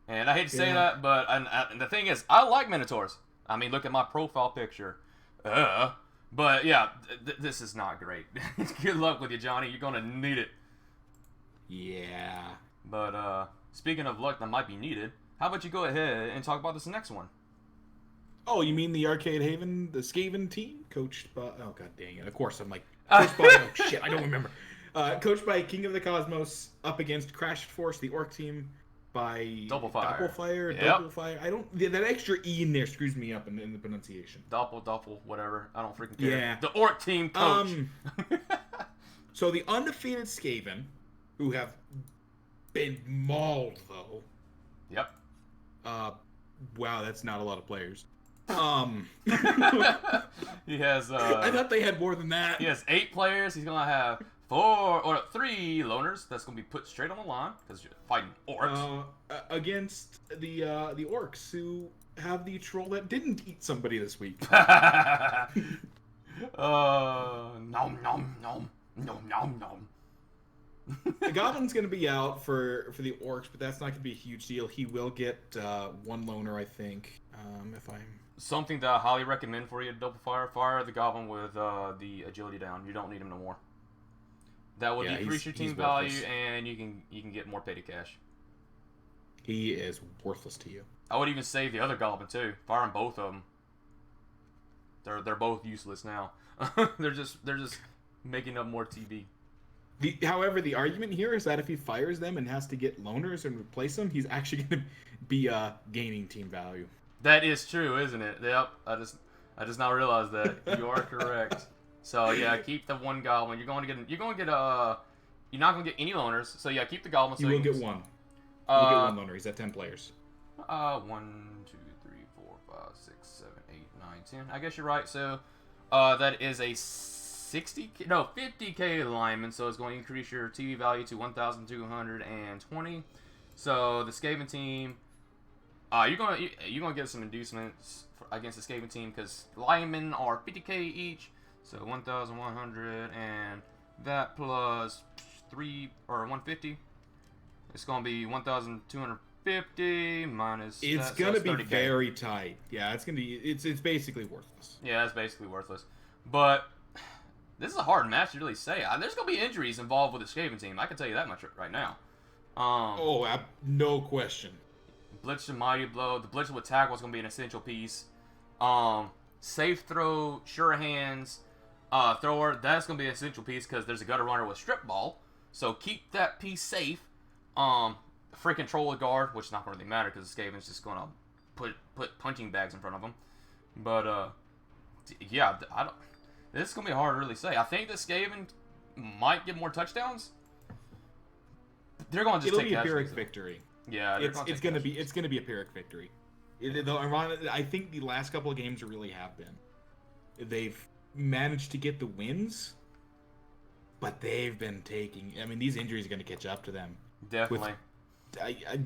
And I hate to say that, but and the thing is, I like Minotaurs. I mean, look at my profile picture. But yeah, this is not great. Good luck with you, Johnny. You're gonna need it. Yeah. But speaking of luck that might be needed, how about you go ahead and talk about this next one? Oh, you mean the Arcade Haven, the Skaven team, coached by? Oh god dang it! Of course, I'm like coached by. Oh shit, I don't remember. Coached by King of the Cosmos, up against Crash Force, the Orc team, by Double Fire. Double Fire. I don't. That extra E in there screws me up in the pronunciation. Doppel, whatever. I don't freaking care. Yeah. The Orc team coach. So the undefeated Skaven, who have been mauled though. Yep. Wow, that's not a lot of players. He has. I thought they had more than that. He has 8 players. He's gonna have 3 loners. That's gonna be put straight on the line because you're fighting orcs. Against the orcs who have the troll that didn't eat somebody this week. Nom nom nom nom nom nom. The Goblin's going to be out for the orcs, but that's not going to be a huge deal. He will get 1 loner, I think. If I'm Something that I highly recommend for you: Double Fire the Goblin with the agility down. You don't need him no more. That will decrease your team value, and you can get more petty cash. He is worthless to you. I would even save the other Goblin too. Firing both of them. They're both useless now. they're just making up more TB. However, the argument here is that if he fires them and has to get loners and replace them, he's actually going to be gaining team value. That is true, isn't it? Yep. I just now realized that. You are correct. So yeah, keep the 1 Goblin. You're not gonna get any loners. So yeah, keep the Goblin. You will get 1. You'll get 1 loner. He's at 10 players. 1, 2, 3, 4, 5, 6, 7, 8, 9, 10. I guess you're right. So that is a 50k lineman, so it's going to increase your TV value to 1,220. So the Skaven team, you're gonna get some inducements against the Skaven team because linemen are 50k each, so 1,100 and that plus 3 or 150. It's gonna be 1,250 minus. It's gonna be 30K. Very tight. Yeah, it's gonna be. It's basically worthless. Yeah, it's basically worthless, but. This is a hard match to really say. There's going to be injuries involved with the Skaven team. I can tell you that much right now. No question. Blitz and Mighty Blow. The Blitz with Tackle is going to be an essential piece. Safe Throw, Sure Hands, Thrower. That's going to be an essential piece because there's a Gutter Runner with Strip Ball. So keep that piece safe. Freaking Troll Guard, which is not going to really matter because the Skaven's just going to put punching bags in front of them. But, yeah, this is going to be hard to really say. I think the Skaven might get more touchdowns. They're going to just take a Pyrrhic victory. Yeah, it's going to be a Pyrrhic victory. I think the last couple of games really have been. They've managed to get the wins, but they've been taking. I mean, these injuries are going to catch up to them. Definitely.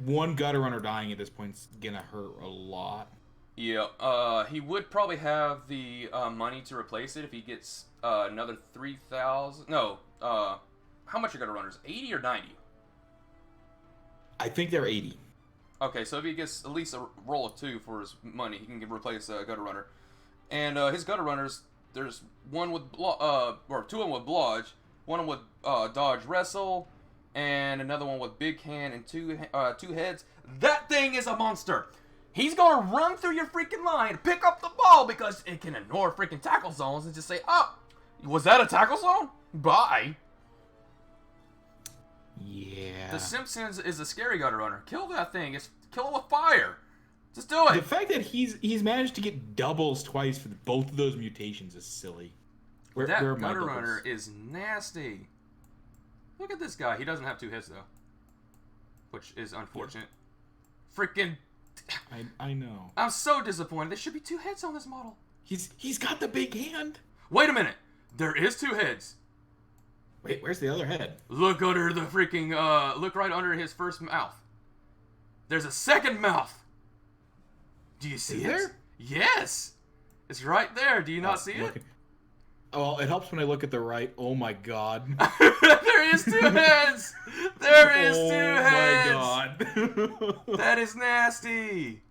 One Gutter Runner dying at this point is going to hurt a lot. Yeah, he would probably have the money to replace it if he gets another 3,000. No, how much are gutter runners? 80 or 90? I think they're 80. Okay, so if he gets at least a roll of 2 for his money, he can replace gutter runner. And his gutter runners, there's one with or two of them with blodge, one with dodge wrestle, and another one with big hand and two heads. That thing is a monster. He's gonna run through your freaking line, pick up the ball because it can ignore freaking tackle zones and just say, "Oh, was that a tackle zone? Bye." Yeah. The Simpsons is a scary gutter runner. Kill that thing. Kill it with fire. Just do it. The fact that he's managed to get doubles twice for both of those mutations is silly. That gutter runner is nasty. Look at this guy. He doesn't have 2 hits though, which is unfortunate. Yeah. Freaking. I know. I'm so disappointed. There should be 2 hits on this model. He's got the big hand. Wait a minute. There is 2 heads. Wait, where's the other head? Look under the freaking look right under his first mouth. There's a second mouth. Do you see it? There? Yes. It's right there. Do you not see it? Oh, well, it helps when I look at the right. Oh my god. There is 2 heads. There is 2 heads. Oh my god. That is nasty.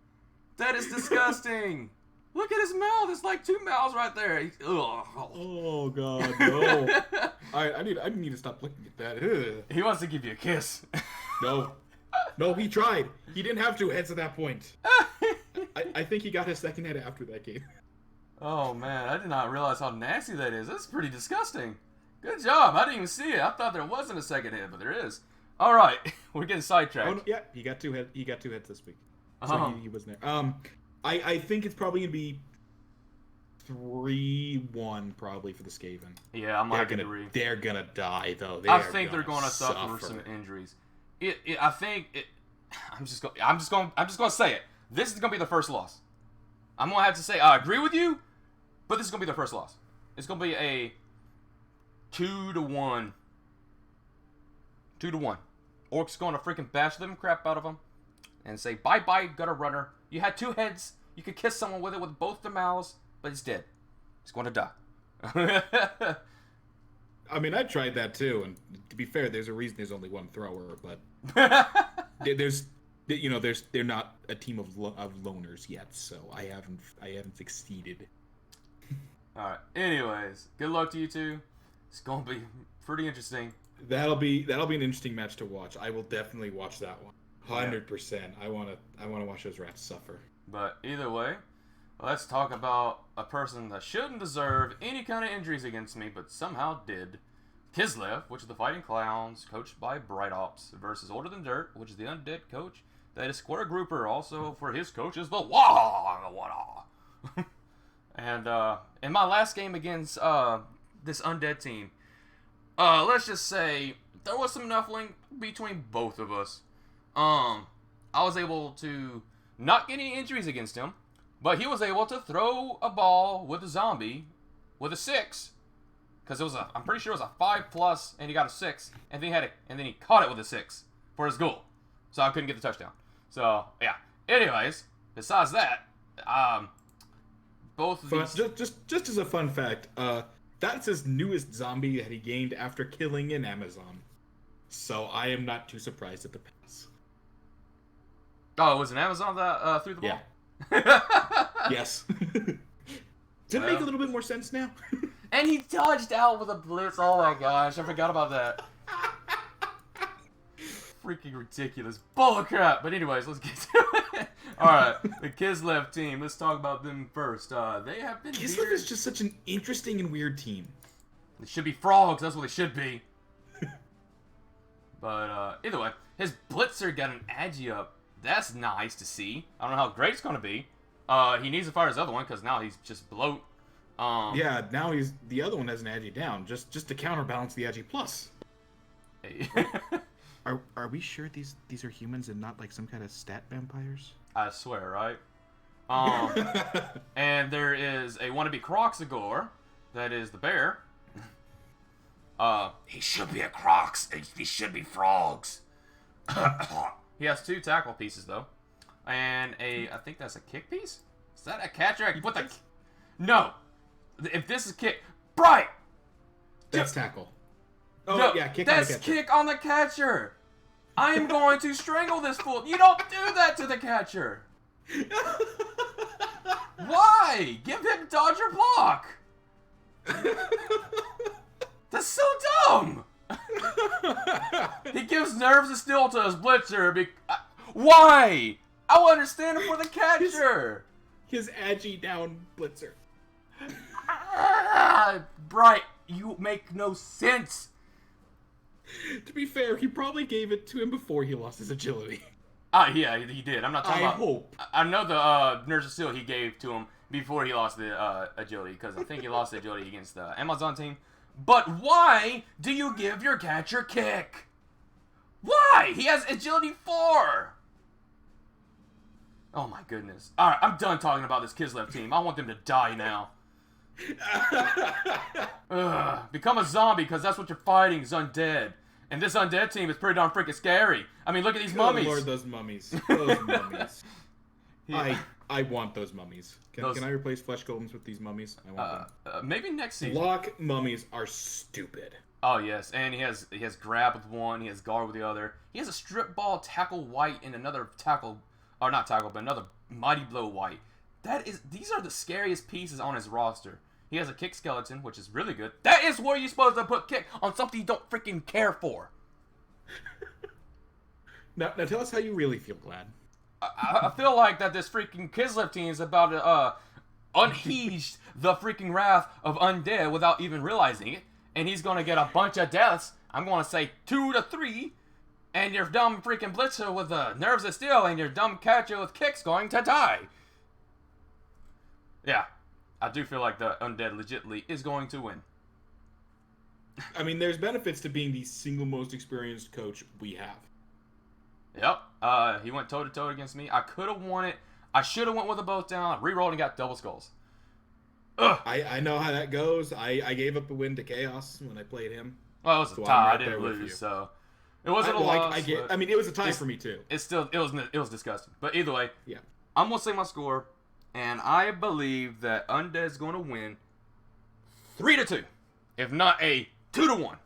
That is disgusting. Look at his mouth. It's like 2 mouths right there. Oh god, no. I need to stop looking at that. Ugh. He wants to give you a kiss. No, he tried. He didn't have 2 heads at that point. I think he got his second head after that game. Oh man, I did not realize how nasty that is. That's pretty disgusting. Good job. I didn't even see it. I thought there wasn't a second head, but there is. All right, we're getting sidetracked. Oh, no, yeah, he got 2 heads. He got 2 heads this week. So he wasn't there. I think it's probably gonna be 3-1 probably for the Skaven. Yeah, I'm not gonna agree. They're gonna die though. I think they're gonna suffer some injuries. I'm just gonna say it. This is gonna be the first loss. I'm gonna have to say I agree with you, but this is gonna be the first loss. It's gonna be a 2-1. 2-1. Orc's gonna freaking bash them crap out of them and say bye gutter runner. You had 2 heads. You could kiss someone with it with both their mouths, but he's dead. He's going to die. I mean, I tried that too, and to be fair, there's a reason there's only 1 thrower, but they're not a team of loners yet, so I haven't succeeded. All right. Anyways, good luck to you two. It's gonna be pretty interesting. That'll be an interesting match to watch. I will definitely watch that one. 100%. I wanna watch those rats suffer. But either way, let's talk about a person that shouldn't deserve any kind of injuries against me, but somehow did. Kislev, which is the Fighting Clowns, coached by Bright Ops, versus Older Than Dirt, which is the Undead coach. That is Square Grouper. Also, for his coach is the Wah. And in my last game against this Undead team, let's just say there was some knuckling between both of us. I was able to not get any injuries against him, but he was able to throw a ball with a zombie with a 6, because I'm pretty sure it was a 5+, and he got a 6, and then he caught it with a 6 for his goal, so I couldn't get the touchdown. So yeah. Anyways, besides that, both of these... just as a fun fact, that's his newest zombie that he gained after killing an Amazon. So I am not too surprised at the pass. Oh, it was an Amazon that threw the ball? Yeah. Yes. Does it make a little bit more sense now? And he dodged out with a blitz. Oh my gosh, I forgot about that. Freaking ridiculous. Bull crap. But anyways, let's get to it. Alright, the Kislev team. Let's talk about them first. They have been Kislev is just such an interesting and weird team. They should be frogs. That's what they should be. But either way, his blitzer got an agi up. That's nice to see. I don't know how great it's going to be. He needs to fire his other one because now he's just bloat. Yeah, now the other one has an agi down just to counterbalance the agi plus. Hey. Are we sure these are humans and not like some kind of stat vampires? I swear, right? And there is a wannabe Croxagore. That is the bear. He should be a Crocs. He should be frogs. He has 2 tackle pieces though, and I think that's a kick piece. Is that a catcher? What the? No. If this is kick, Bright. That's tackle. Oh no, yeah, kick that's on the catcher. kick on the catcher. I am going to strangle this fool. You don't do that to the catcher. Why? Give him dodge or block. That's so dumb. He gives nerves of steel to his blitzer. Why? I will understand it for the catcher. His agi down blitzer. Bright, you make no sense. To be fair, he probably gave it to him before he lost his agility. Yeah, he did. I'm not talking about... I hope. I know the nerves of steel he gave to him before he lost the agility, because I think he lost the agility against the Amazon team. But why do you give your catcher kick? Why? He has agility 4. Oh my goodness. Alright, I'm done talking about this Kislev team. I want them to die now. Become a zombie, because that's what you're fighting, is undead. And this undead team is pretty darn freaking scary. I mean, look at these mummies. Lord, those mummies. Those mummies. Yeah. I want those mummies. Can I replace flesh golems with these mummies? I want them. Maybe next season. Block mummies are stupid. Oh yes, and he has grab with one, he has guard with the other. He has a strip ball, tackle white, and another tackle, or not tackle, but another mighty blow white. These are the scariest pieces on his roster. He has a kick skeleton, which is really good. That is where you're supposed to put kick, on something you don't freaking care for. Now tell us how you really feel, Glad. I feel like that this freaking Kislev team is about to unleash the freaking wrath of undead without even realizing it. And he's going to get a bunch of deaths. I'm going to say 2 to 3. And your dumb freaking blitzer with nerves of steel and your dumb catcher with kicks going to die. Yeah. I do feel like the undead legitly is going to win. I mean, there's benefits to being the single most experienced coach we have. Yep. He went toe-to-toe against me. I could have won it. I should have went with a both down. Rerolled and got double skulls. Ugh. I know how that goes. I gave up a win to Chaos when I played him. Well, it was a tie. I didn't lose, so it wasn't a loss. I mean, it was a tie for me too. It was disgusting. But either way, yeah. I'm gonna say my score, and I believe that Undead's gonna win 3-2, if not a 2-1.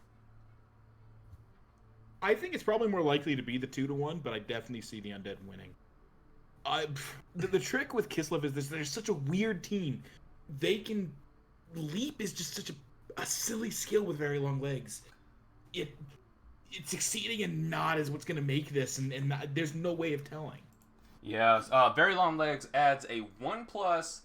I think it's probably more likely to be the 2-1, but I definitely see the Undead winning. The trick with Kislev is this: they're such a weird team. They can leap is just such a silly skill with very long legs. It's succeeding and not is what's going to make this, and not, there's no way of telling. Yes, very long legs adds a 1+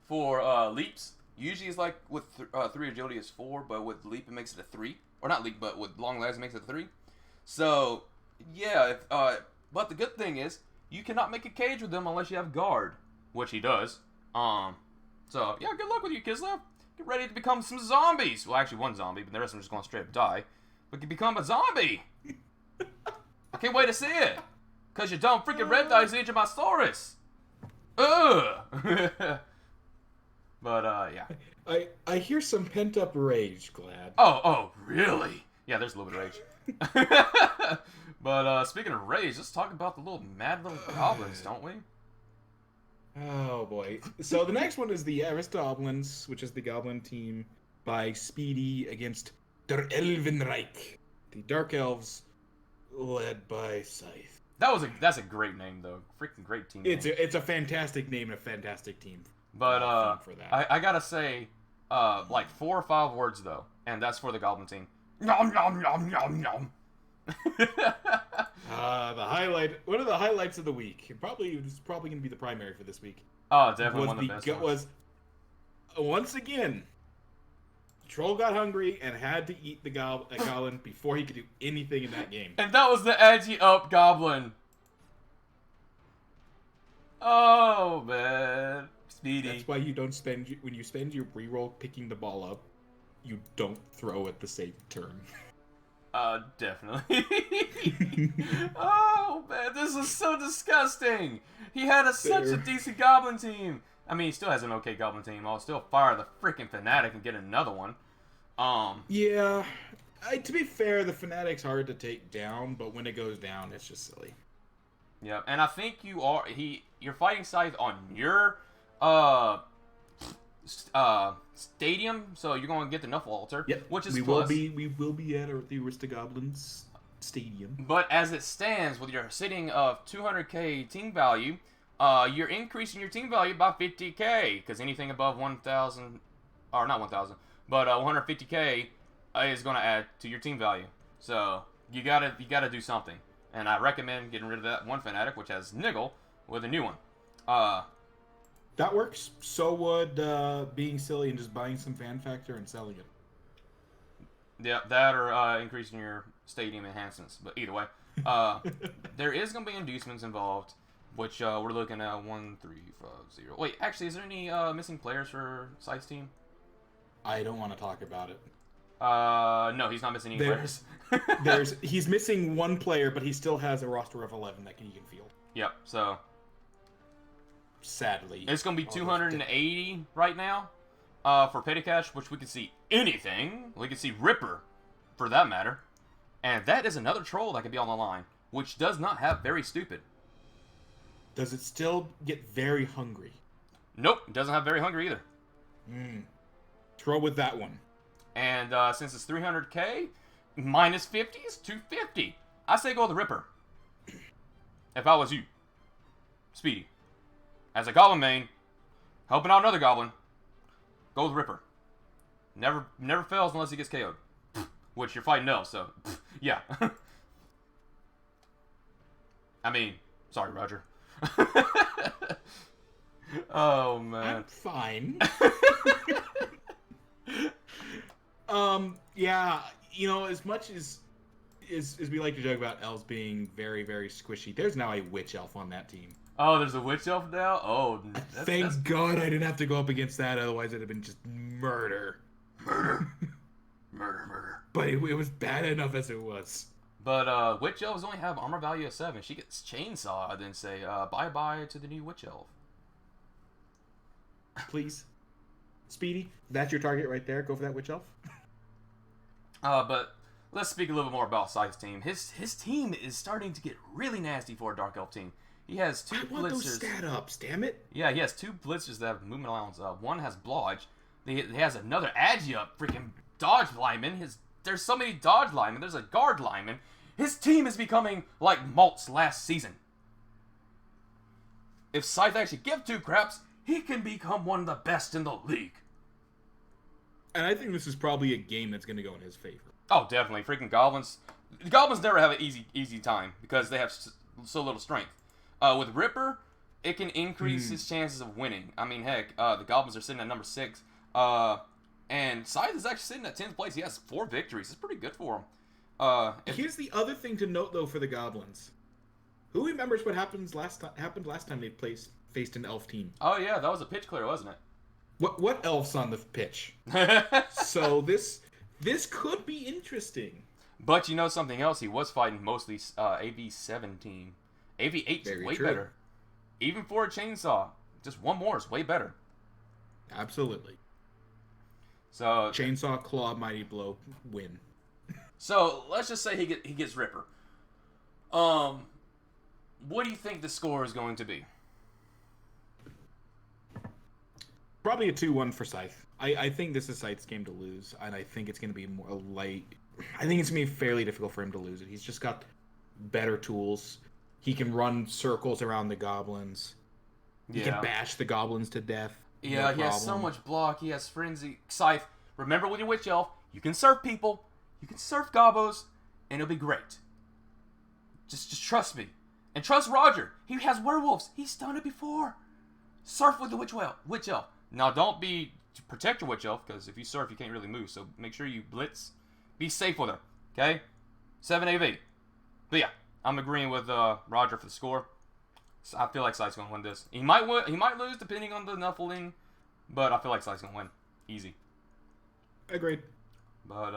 for leaps. Usually it's like with 3 agility is 4, but with leap it makes it a 3. Or not leap, but with long legs it makes it a 3. So, yeah, but the good thing is, you cannot make a cage with them unless you have guard, which he does. So, yeah, good luck with you, Kislev. Get ready to become some zombies. Well, actually, one zombie, but the rest of them are just going to straight up die. But you become a zombie. I can't wait to see it. Because your dumb freaking red dice age of my Saurus. Ugh. But, yeah. I hear some pent-up rage, Glad. Oh, really? Yeah, there's a little bit of rage. But, speaking of rage, let's talk about the mad little goblins, don't we? Oh boy. So the next one is the Aristoblins, which is the goblin team by Speedy against Der Elvenreich, the Dark Elves, led by Scythe. That's a great name though. Freaking great team. It's a fantastic name and a fantastic team. But for that. I gotta say, like 4 or 5 words though, and that's for the goblin team. Nom nom nom nom nom. One of the highlights of the week. It's probably going to be the primary for this week. Oh, definitely one of the best ones. Was once again, Troll got hungry and had to eat the goblin before he could do anything in that game. And that was the edgy up goblin. Oh man, Speedy. That's why you don't when you spend your reroll picking the ball up, you don't throw at the same turn. Definitely. Oh, man, this is so disgusting. He had such a decent goblin team. I mean, he still has an okay goblin team. I'll still fire the freaking Fanatic and get another one. Yeah. To be fair, the Fanatic's hard to take down, but when it goes down, it's just silly. Yeah, and I think you're fighting Scythe on your uh, stadium, so you're going to get the Nuffle Altar, Yep. which is we plus. will be at the Aristogoblins Stadium. But as it stands, with your sitting of 200k team value, you're increasing your team value by 50k, because anything above 1,000, or not 1,000, but 150k is going to add to your team value. So you gotta do something, and I recommend getting rid of that one Fanatic, which has Niggle, with a new one. That works. So would being silly and just buying some fan factor and selling it. Yeah, that or increasing your stadium enhancements. But either way, there is going to be inducements involved, which we're looking at 1, 3, 5, 0. Wait, actually, is there any missing players for Scythe's team? I don't want to talk about it. No, he's not missing any players. He's missing one player, but he still has a roster of 11 that he can field. Yep, so sadly, it's going to be 280 right now for Petty Cash, which we can see anything. We can see Ripper, for that matter. And that is another troll that could be on the line, which does not have Very Stupid. Does it still get Very Hungry? Nope, it doesn't have Very Hungry either. Throw with that one. And since it's 300k, minus 50 is 250. I say go with the Ripper. If I was you. Speedy. As a Goblin main, helping out another Goblin, go with Ripper. Never fails unless he gets KO'd. Which you're fighting elves, so yeah. I mean, sorry, Roger. Oh man. I'm fine. Yeah, as much as we like to joke about elves being very, very squishy, there's now a witch elf on that team. Oh, there's a witch elf now? Oh, thank God I didn't have to go up against that, otherwise it'd have been just murder. Murder. But it was bad enough as it was. But witch elves only have armor value of 7. She gets chainsaw, then say bye-bye to the new witch elf. Please. Speedy, that's your target right there. Go for that witch elf. But let's speak a little bit more about Scythe's team. His team is starting to get really nasty for a dark elf team. He has 2 blitzers. I want those stat ups, damn it. Yeah, he has 2 blitzers that have movement allowance. One has blodge. He has another agi up, freaking dodge lineman. There's so many dodge linemen. There's a guard lineman. His team is becoming like Malt's last season. If Scythe actually gives 2 craps, he can become one of the best in the league. And I think this is probably a game that's going to go in his favor. Oh, definitely. Freaking Goblins. The Goblins never have an easy time because they have so little strength. With Ripper, it can increase his chances of winning. I mean, heck, the Goblins are sitting at number 6. And Scythe is actually sitting at 10th place. He has 4 victories. It's pretty good for him. Here's the other thing to note, though, for the Goblins. Who remembers what happened last time they faced an elf team? Oh, yeah. That was a pitch clear, wasn't it? What elf's on the pitch? So this could be interesting. But you know something else? He was fighting mostly AV7 team. AV8 is way better. Even for a chainsaw, just one more is way better. Absolutely. So chainsaw, claw, mighty blow, win. So let's just say he gets Ripper. What do you think the score is going to be? Probably a 2-1 for Scythe. I think this is Scythe's game to lose, and I think it's going to be more light. I think it's going to be fairly difficult for him to lose it. He's just got better tools. He can run circles around the goblins. He can bash the goblins to death. Yeah, he has so much block. He has frenzy. Scythe, remember with your witch elf, you can surf people, you can surf gobos, and it'll be great. Just trust me. And trust Roger. He has werewolves. He's done it before. Surf with the witch elf. Now, don't be to protect your witch elf, because if you surf, you can't really move. So make sure you blitz. Be safe with her. Okay? 7 AV. But yeah, I'm agreeing with Roger for the score. So I feel like Scythe's gonna win this. He might win. He might lose depending on the nuffling, but I feel like Scythe's gonna win. Easy. Agreed. But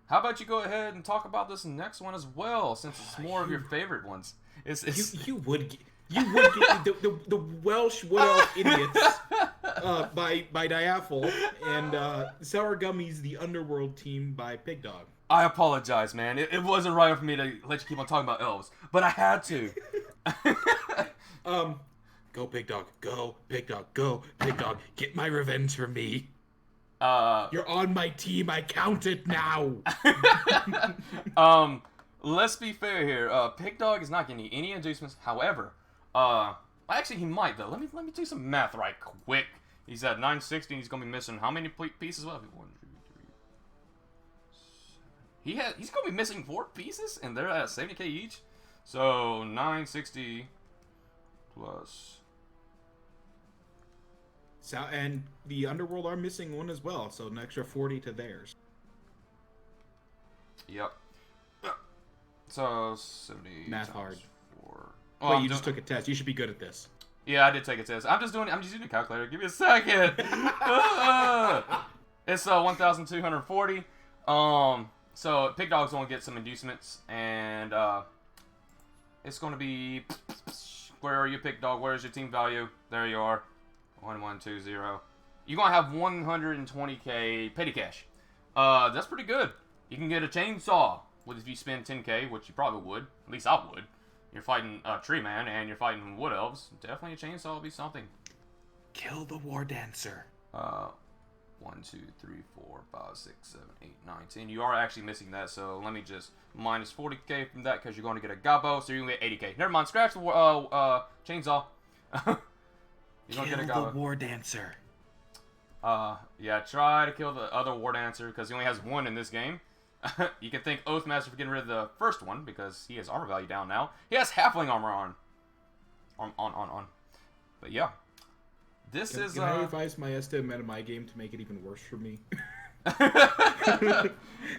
how about you go ahead and talk about this next one as well, since it's more of your favorite ones. You would get the Welsh Wood Elf Idiots by Diaphil and Sour Gummies, the Underworld team by Pig Dog. I apologize, man. It wasn't right for me to let you keep on talking about elves, but I had to. Go, Pig Dog. Go, Pig Dog. Go, Pig Dog. Get my revenge for me. You're on my team. I count it now. Let's be fair here. Pig Dog is not getting any inducements. However, actually he might though. Let me do some math right quick. He's at 960. He's gonna be missing how many pieces? Well, 1, 2, 3, 7. He's gonna be missing 4 pieces, and they're at 70k each. So 960 plus. So, and the Underworld are missing 1 as well, so an extra 40 to theirs. Yep. So 70. Math hard. 4. But you just took a test. You should be good at this. Yeah, I did take a test. I'm just using a calculator. Give me a second. It's 1,240. So Pig Dog's gonna get some inducements, and it's gonna be. Where are you, Pig Dog? Where's your team value? There you are. 1120. You're gonna have 120k petty cash. That's pretty good. You can get a chainsaw if you spend 10k, which you probably would. At least I would. You're fighting a tree man and you're fighting wood elves. Definitely a chainsaw would be something. Kill the War Dancer. 1, 2, 3, 4, 5, 6, 7, 8, 9, 10. You are actually missing that, so let me just minus 40k from that because you're going to get a gobbo, so you're going to get 80k. Never mind, scratch the chainsaw. You're going to get a gobbo. The War Dancer. Yeah, try to kill the other War Dancer because he only has 1 in this game. You can thank Oathmaster for getting rid of the first one because he has armor value down now. He has halfling armor on. But yeah. Can I revise my estimate of my game to make it even worse for me?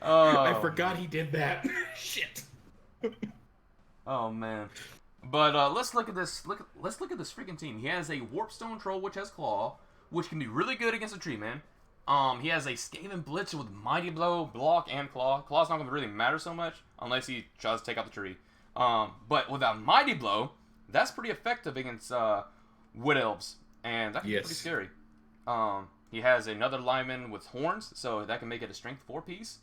I forgot he did that. Shit. Oh man. But let's look at this. Let's look at this freaking team. He has a Warpstone Troll, which has Claw, which can be really good against a tree man. He has a Skaven Blitzer with Mighty Blow, Block, and Claw. Claw's not going to really matter so much unless he tries to take out the tree. But with that Mighty Blow, that's pretty effective against Wood Elves. And that can be pretty scary. He has another lineman with horns, so that can make it a strength 4 piece.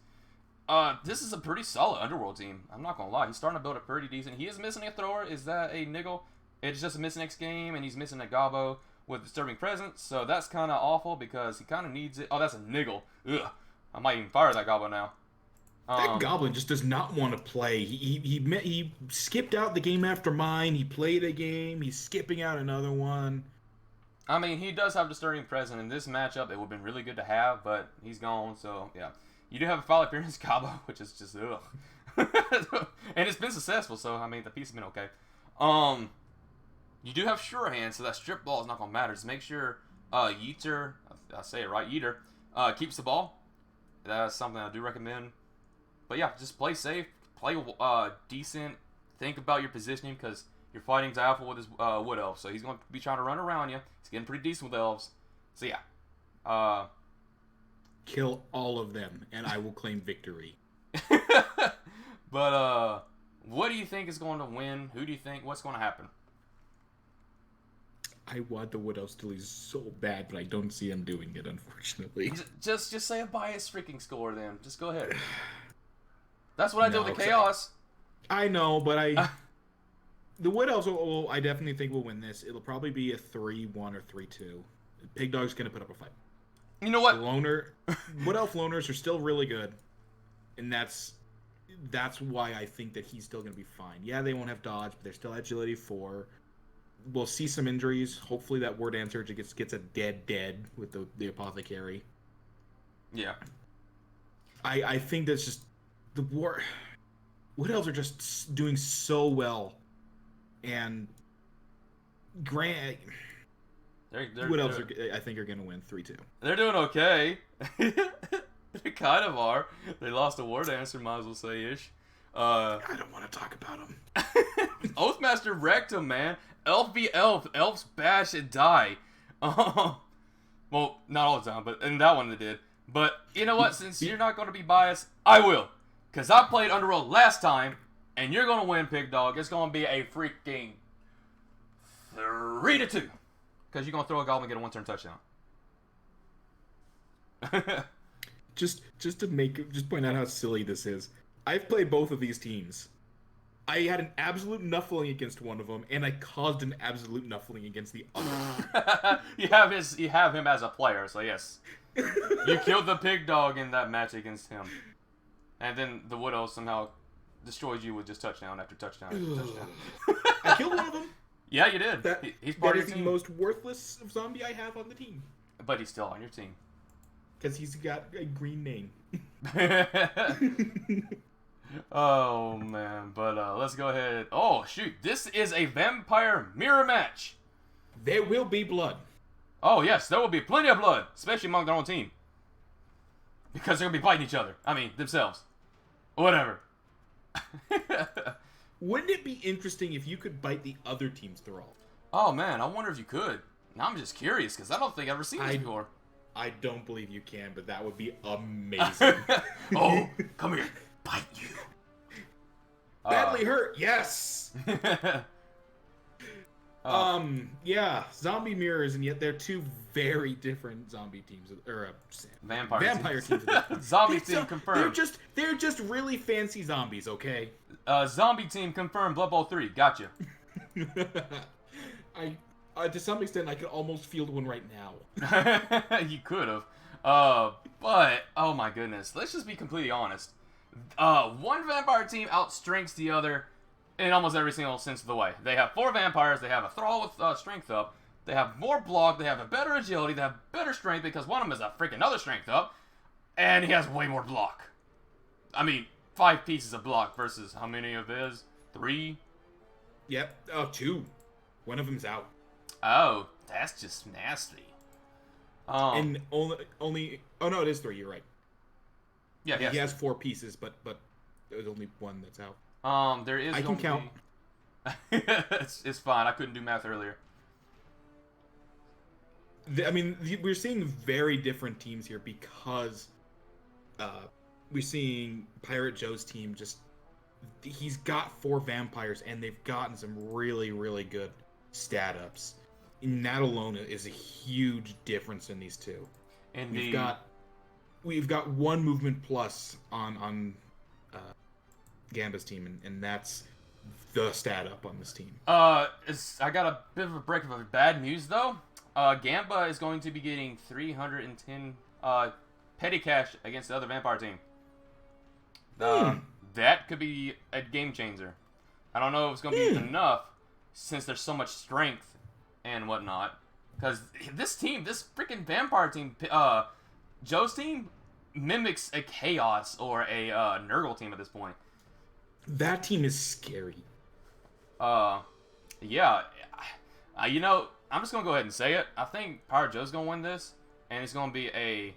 This is a pretty solid Underworld team. I'm not going to lie. He's starting to build it pretty decent. He is missing a thrower. Is that a niggle? It's just a miss next game, and he's missing a gobbo with Disturbing Presence, so that's kind of awful because he kind of needs it. Oh, that's a niggle. Ugh. I might even fire that gobbo now. That goblin just does not want to play. He skipped out the game after mine. He played a game. He's skipping out another one. I mean, he does have Disturbing Presence in this matchup. It would have been really good to have, but he's gone, so yeah. You do have a Foul Appearance gobbo, which is just ugh. And it's been successful, so I mean, the piece has been okay. You do have Sure Hand, so that strip ball is not going to matter. Just make sure Yeeter, I say it right, Yeeter, keeps the ball. That's something I do recommend. But yeah, just play safe, play decent, think about your positioning because you're fighting Zalfa with his Wood Elf, so he's going to be trying to run around you. He's getting pretty decent with elves. So yeah. Kill all of them, and I will claim victory. But what do you think is going to win? Who do you think? What's going to happen? I want the Wood Elves to lose so bad, but I don't see them doing it, unfortunately. Just say a biased freaking score, then. Just go ahead. That's what I do with the Chaos. I know, but the Wood Elves, I definitely think will win this. It'll probably be a 3-1 or 3-2. Pig Dog's going to put up a fight. You know what? Wood Elf Loners are still really good, and that's why I think that he's still going to be fine. Yeah, they won't have dodge, but they're still agility 4. We'll see some injuries. Hopefully that War Dancer gets a dead with the Apothecary. Yeah. I think that's just the Wood Elves are just doing so well, and Wood Elves I think are going to win 3-2. They're doing okay. They kind of are. They lost a War Dancer, might as well say ish. I don't want to talk about them. Oathmaster wrecked him, man. Elf v elf. Elves bash and die. Well, not all the time, but in that one they did. But you know what? Since you're not going to be biased, I will. Because I played Underworld last time, and you're going to win, Pig Dog. It's going to be a freaking 3-2. Because you're going to throw a goblin and get a 1-turn touchdown. Just to point out how silly this is. I've played both of these teams. I had an absolute nuffling against one of them, and I caused an absolute nuffling against the other. You have him as a player, so yes. You killed the pig dog in that match against him. And then the Widow somehow destroyed you with just touchdown after touchdown after touchdown. I killed one of them. Yeah, you did. He's part of your team. The most worthless zombie I have on the team. But he's still on your team. Because he's got a green name. Oh, man. But let's go ahead. Oh, shoot. This is a vampire mirror match. There will be blood. Oh, yes. There will be plenty of blood. Especially among their own team. Because they're going to be fighting each other. I mean, themselves. Whatever. Wouldn't it be interesting if you could bite the other team's throat? Oh, man. I wonder if you could. Now I'm just curious because I don't think I've ever seen this before. I don't believe you can, but that would be amazing. Oh, come here. Bite you. Badly hurt, yes! Yeah, zombie mirrors, and yet they're two very different zombie teams, or vampire teams. Zombie team confirmed. They're just really fancy zombies, okay? Zombie team confirmed. Blood Bowl 3. Gotcha. To some extent, I could almost field one right now. You could have. But, oh my goodness. Let's just be completely honest. One vampire team outstrengths the other in almost every single sense of the way. They have 4 vampires. They have a thrall with strength up. They have more block. They have a better agility. They have better strength because one of them is a freaking other strength up. And he has way more block. I mean, 5 pieces of block versus how many of his? 3? Yep. Oh, 2. One of them's out. Oh, that's just nasty. And only. Oh no, it is 3. You're right. Yeah, he has 4 pieces, but there's only 1 that's out. There is. I can count. It's fine. I couldn't do math earlier. We're seeing very different teams here because we're seeing Pirate Joe's team he's got 4 vampires and they've gotten some really, really good stat ups. And that alone is a huge difference in these two. And we've got 1 movement plus on Gamba's team, and that's the stat up on this team. I got a bit of a break of bad news though. Gamba is going to be getting 310 petty cash against the other vampire team. That could be a game changer. I don't know if it's going to be enough since there's so much strength and whatnot. Because this freaking vampire team, Joe's team, mimics a Chaos or a Nurgle team at this point. That team is scary. Yeah. I'm just going to go ahead and say it. I think Pirate Joe's going to win this, and it's going to be a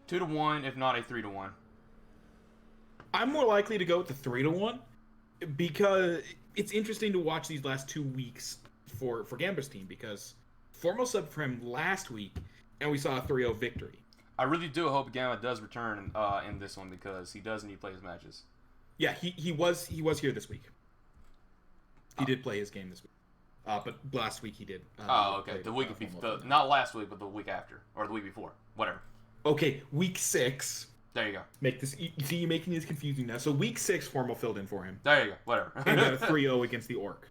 2-1, if not a 3-1. I'm more likely to go with the 3-1 because it's interesting to watch these last 2 weeks for Gamba's team because Formal subbed for him last week, and we saw a 3-0 victory. I really do hope Gamba does return in this one because he does need to play his matches. Yeah, he was here this week. He did play his game this week. But last week he did. Okay. The week before, not last week, but the week after, or the week before, whatever. Okay, week 6. There you go. You're making this confusing now. So week 6, Formal filled in for him. There you go. Whatever. And got a 3-0 against the Orc.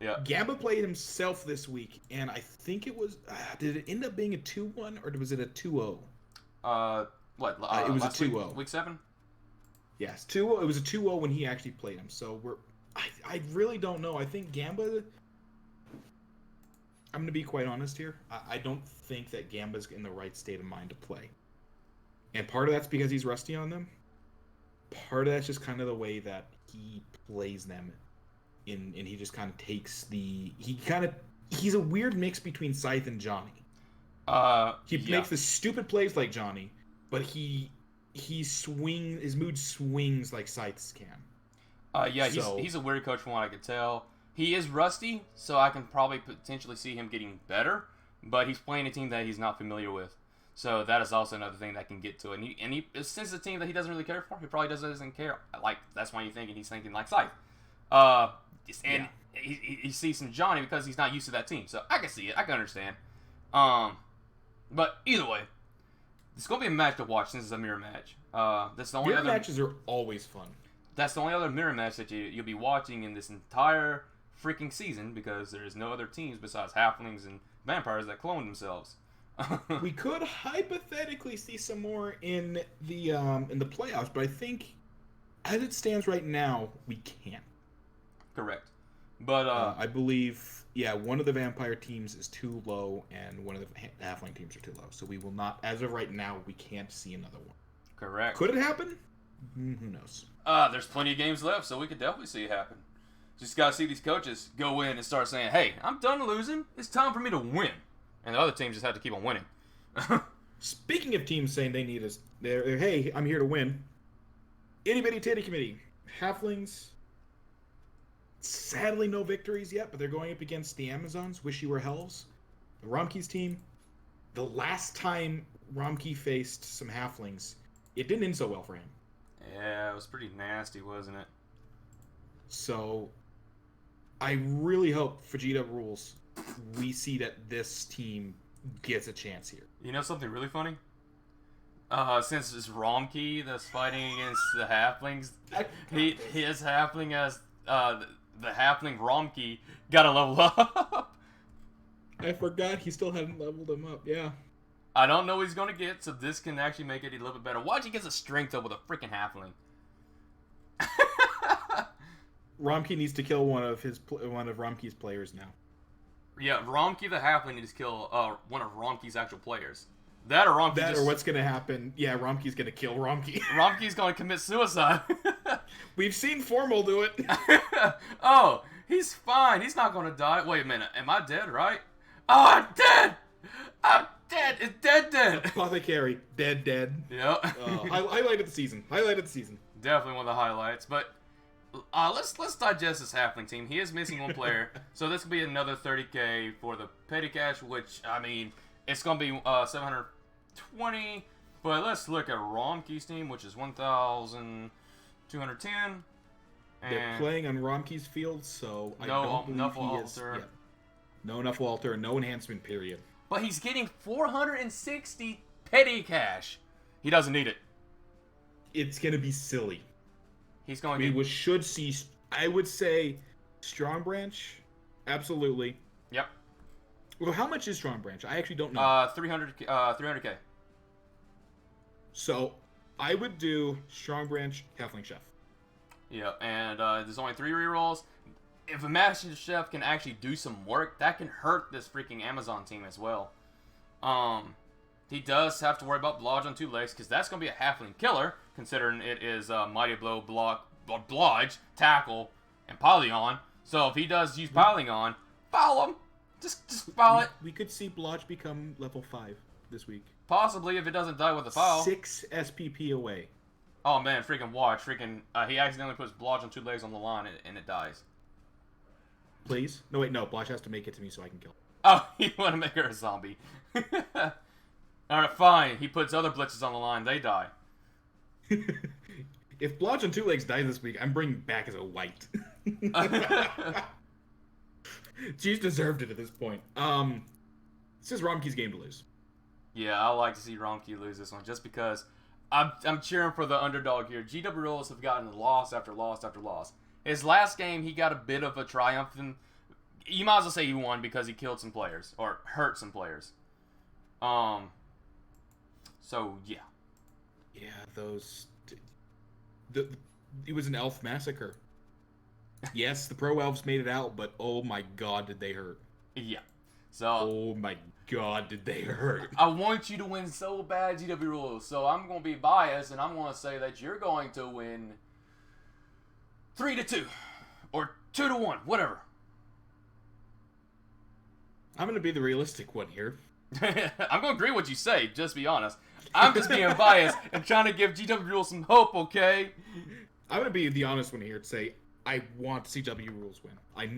Yeah. Gamba played himself this week, and I think it was. Did it end up being a 2-1 or was it a 2-0? What? It was a 2-0. Week 7. Yes, 2-0. It was a 2-0 when he actually played him. So I really don't know. I think Gamba. I'm going to be quite honest here. I don't think that Gamba's in the right state of mind to play. And part of that's because he's rusty on them. Part of that's just kind of the way that he plays them. And he just kind of takes he's a weird mix between Scythe and Johnny. He makes the stupid plays like Johnny, but his mood swings like Scythes can. He's a weird coach from what I could tell. He is rusty, so I can probably potentially see him getting better, but he's playing a team that he's not familiar with. So that is also another thing that can get to it. And he since a team that he doesn't really care for, he probably doesn't care. Like, that's why he's thinking like Scythe. He sees some Johnny because he's not used to that team. So I can see it. I can understand. But either way, it's going to be a match to watch since it's a mirror match. That's the only mirror matches are always fun. that's the only other mirror match that you'll be watching in this entire freaking season because there's no other teams besides halflings and vampires that clone themselves. We could hypothetically see some more in the playoffs, but I think as it stands right now, we can't. Correct. But I believe, one of the vampire teams is too low, and one of the halfling teams are too low. So we will not, as of right now, we can't see another one. Correct. Could it happen? Who knows? There's plenty of games left, so we could definitely see it happen. Just gotta see these coaches go in and start saying, "Hey, I'm done losing. It's time for me to win," and the other teams just have to keep on winning. Speaking of teams saying they need us, they're hey, I'm here to win. Itty bitty titty committee, halflings. Sadly, no victories yet, but they're going up against the Amazons. Wish you were Hells. The Romkey's team. The last time Romkey faced some halflings, it didn't end so well for him. Yeah, it was pretty nasty, wasn't it? So, I really hope Vegeta rules. We see that this team gets a chance here. You know something really funny? Since it's Romkey that's fighting against the halflings, his halfling as the halfling Romkey got to level up. I forgot he still hadn't leveled him up. Yeah. I don't know what he's gonna get, so this can actually make it a little bit better. Watch, he gets a strength up with a freaking halfling. Romkey needs to kill one of Romkey's players now. Yeah, Romkey the halfling needs to kill one of Romkey's actual players. That or Romkey. That or what's gonna happen? Yeah, Romkey's gonna kill Romkey. Romkey's gonna commit suicide. We've seen Formal do it. Oh, he's fine. He's not gonna die. Wait a minute. Am I dead? Right? Oh, I'm dead. I'm dead. It's dead. Apothecary, dead. Yep. Highlight of the season. Definitely one of the highlights. But let's digest this halfling team. He is missing one player, so this could be another 30k for the petty cash. Which I mean, it's gonna be 720. But let's look at Romkey's team, which is 1,210. They're playing on Romkey's field, so I don't believe he is. Yeah, no Nuffle Altar, no enhancement period. But he's getting 460 petty cash. He doesn't need it. It's gonna be silly. He's going to. We should see. I would say, Strong Branch, absolutely. Yep. Well, how much is Strong Branch? I actually don't know. 300k. So, I would do Strong Branch, Halfling Chef. Yeah, and there's only 3 rerolls. If a Master Chef can actually do some work, that can hurt this freaking Amazon team as well. He does have to worry about Blodge on 2 legs, because that's going to be a Halfling killer, considering it is Mighty Blow, Blodge, Tackle, and Polygon. So if he does use Polygon, foul him. Just foul it. We could see Blodge become level 5 this week. Possibly, if it doesn't die with a foul. 6 SPP away. Oh man, freaking watch. He accidentally puts Blodge on 2 legs on the line, and it dies. Please? No, wait, no. Blodge has to make it to me so I can kill him. Oh, you want to make her a zombie. Alright, fine. He puts other blitzes on the line. They die. If Blodge on 2 legs dies this week, I'm bringing back as a white. She's deserved it at this point. This is Romkey's game to lose. Yeah, I like to see Romkey lose this one just because I'm cheering for the underdog here. GW Rolls have gotten loss after loss after loss. His last game, he got a bit of a triumph. And you might as well say he won because he killed some players or hurt some players. So yeah. Yeah, those. It was an elf massacre. Yes, the pro elves made it out, but oh my god, did they hurt? Yeah. So. Oh my god, did they hurt? I want you to win so bad, GW Rules. So I'm going to be biased, and I'm going to say that you're going to win 3-2 or 2-1, whatever. I'm going to be the realistic one here. I'm going to agree with what you say, just be honest. I'm just being biased and trying to give GW Rules some hope, okay? I'm going to be the honest one here and say I want to see GW Rules win.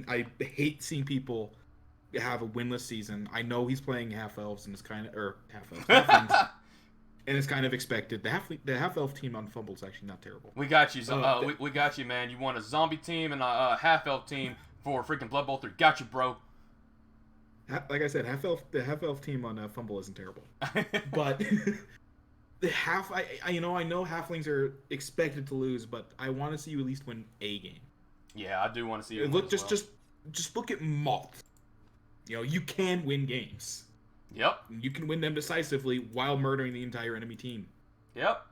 I hate seeing people have a winless season. I know he's playing half elves and it's kind of half-elves, and it's kind of expected. The half elf team on Fumble is actually not terrible. We got you. We got you, man. You want a zombie team and a half elf team for freaking Blood Bowl 3. Got you, bro. Like I said, the half elf team on Fumble isn't terrible, but the half. I know halflings are expected to lose, but I want to see you at least win a game. Yeah, I do want to see you. Look, just look at Malt. You can win games. Yep. You can win them decisively while murdering the entire enemy team. Yep.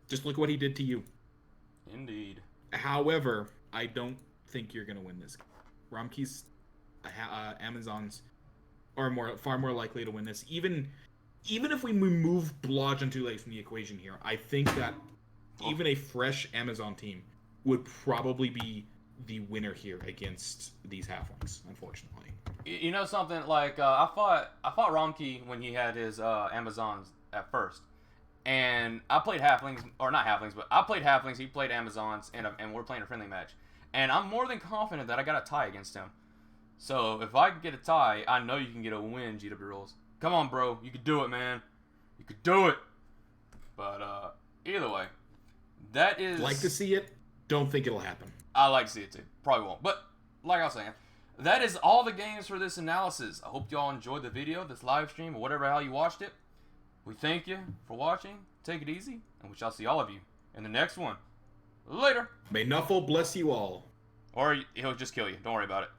Just look what he did to you. Indeed. However, I don't think you're gonna win this. Romkey's Amazons are far more likely to win this. Even if we remove Blodge and Tule from the equation here, I think that even a fresh Amazon team would probably be the winner here against these halflings, unfortunately. You know something? Like I fought Romkey when he had his Amazons at first, and I played halflings, or not halflings, but I played halflings. He played Amazons, and we're playing a friendly match. And I'm more than confident that I got a tie against him. So if I can get a tie, I know you can get a win, GW Rules. Come on, bro. You could do it, man. You could do it. But either way, that is... Like to see it. Don't think it'll happen. I like to see it too. Probably won't. But like I was saying, that is all the games for this analysis. I hope y'all enjoyed the video, this live stream, or whatever how you watched it. We thank you for watching. Take it easy. And we shall see all of you in the next one. Later. May Nuffle bless you all. Or he'll just kill you. Don't worry about it.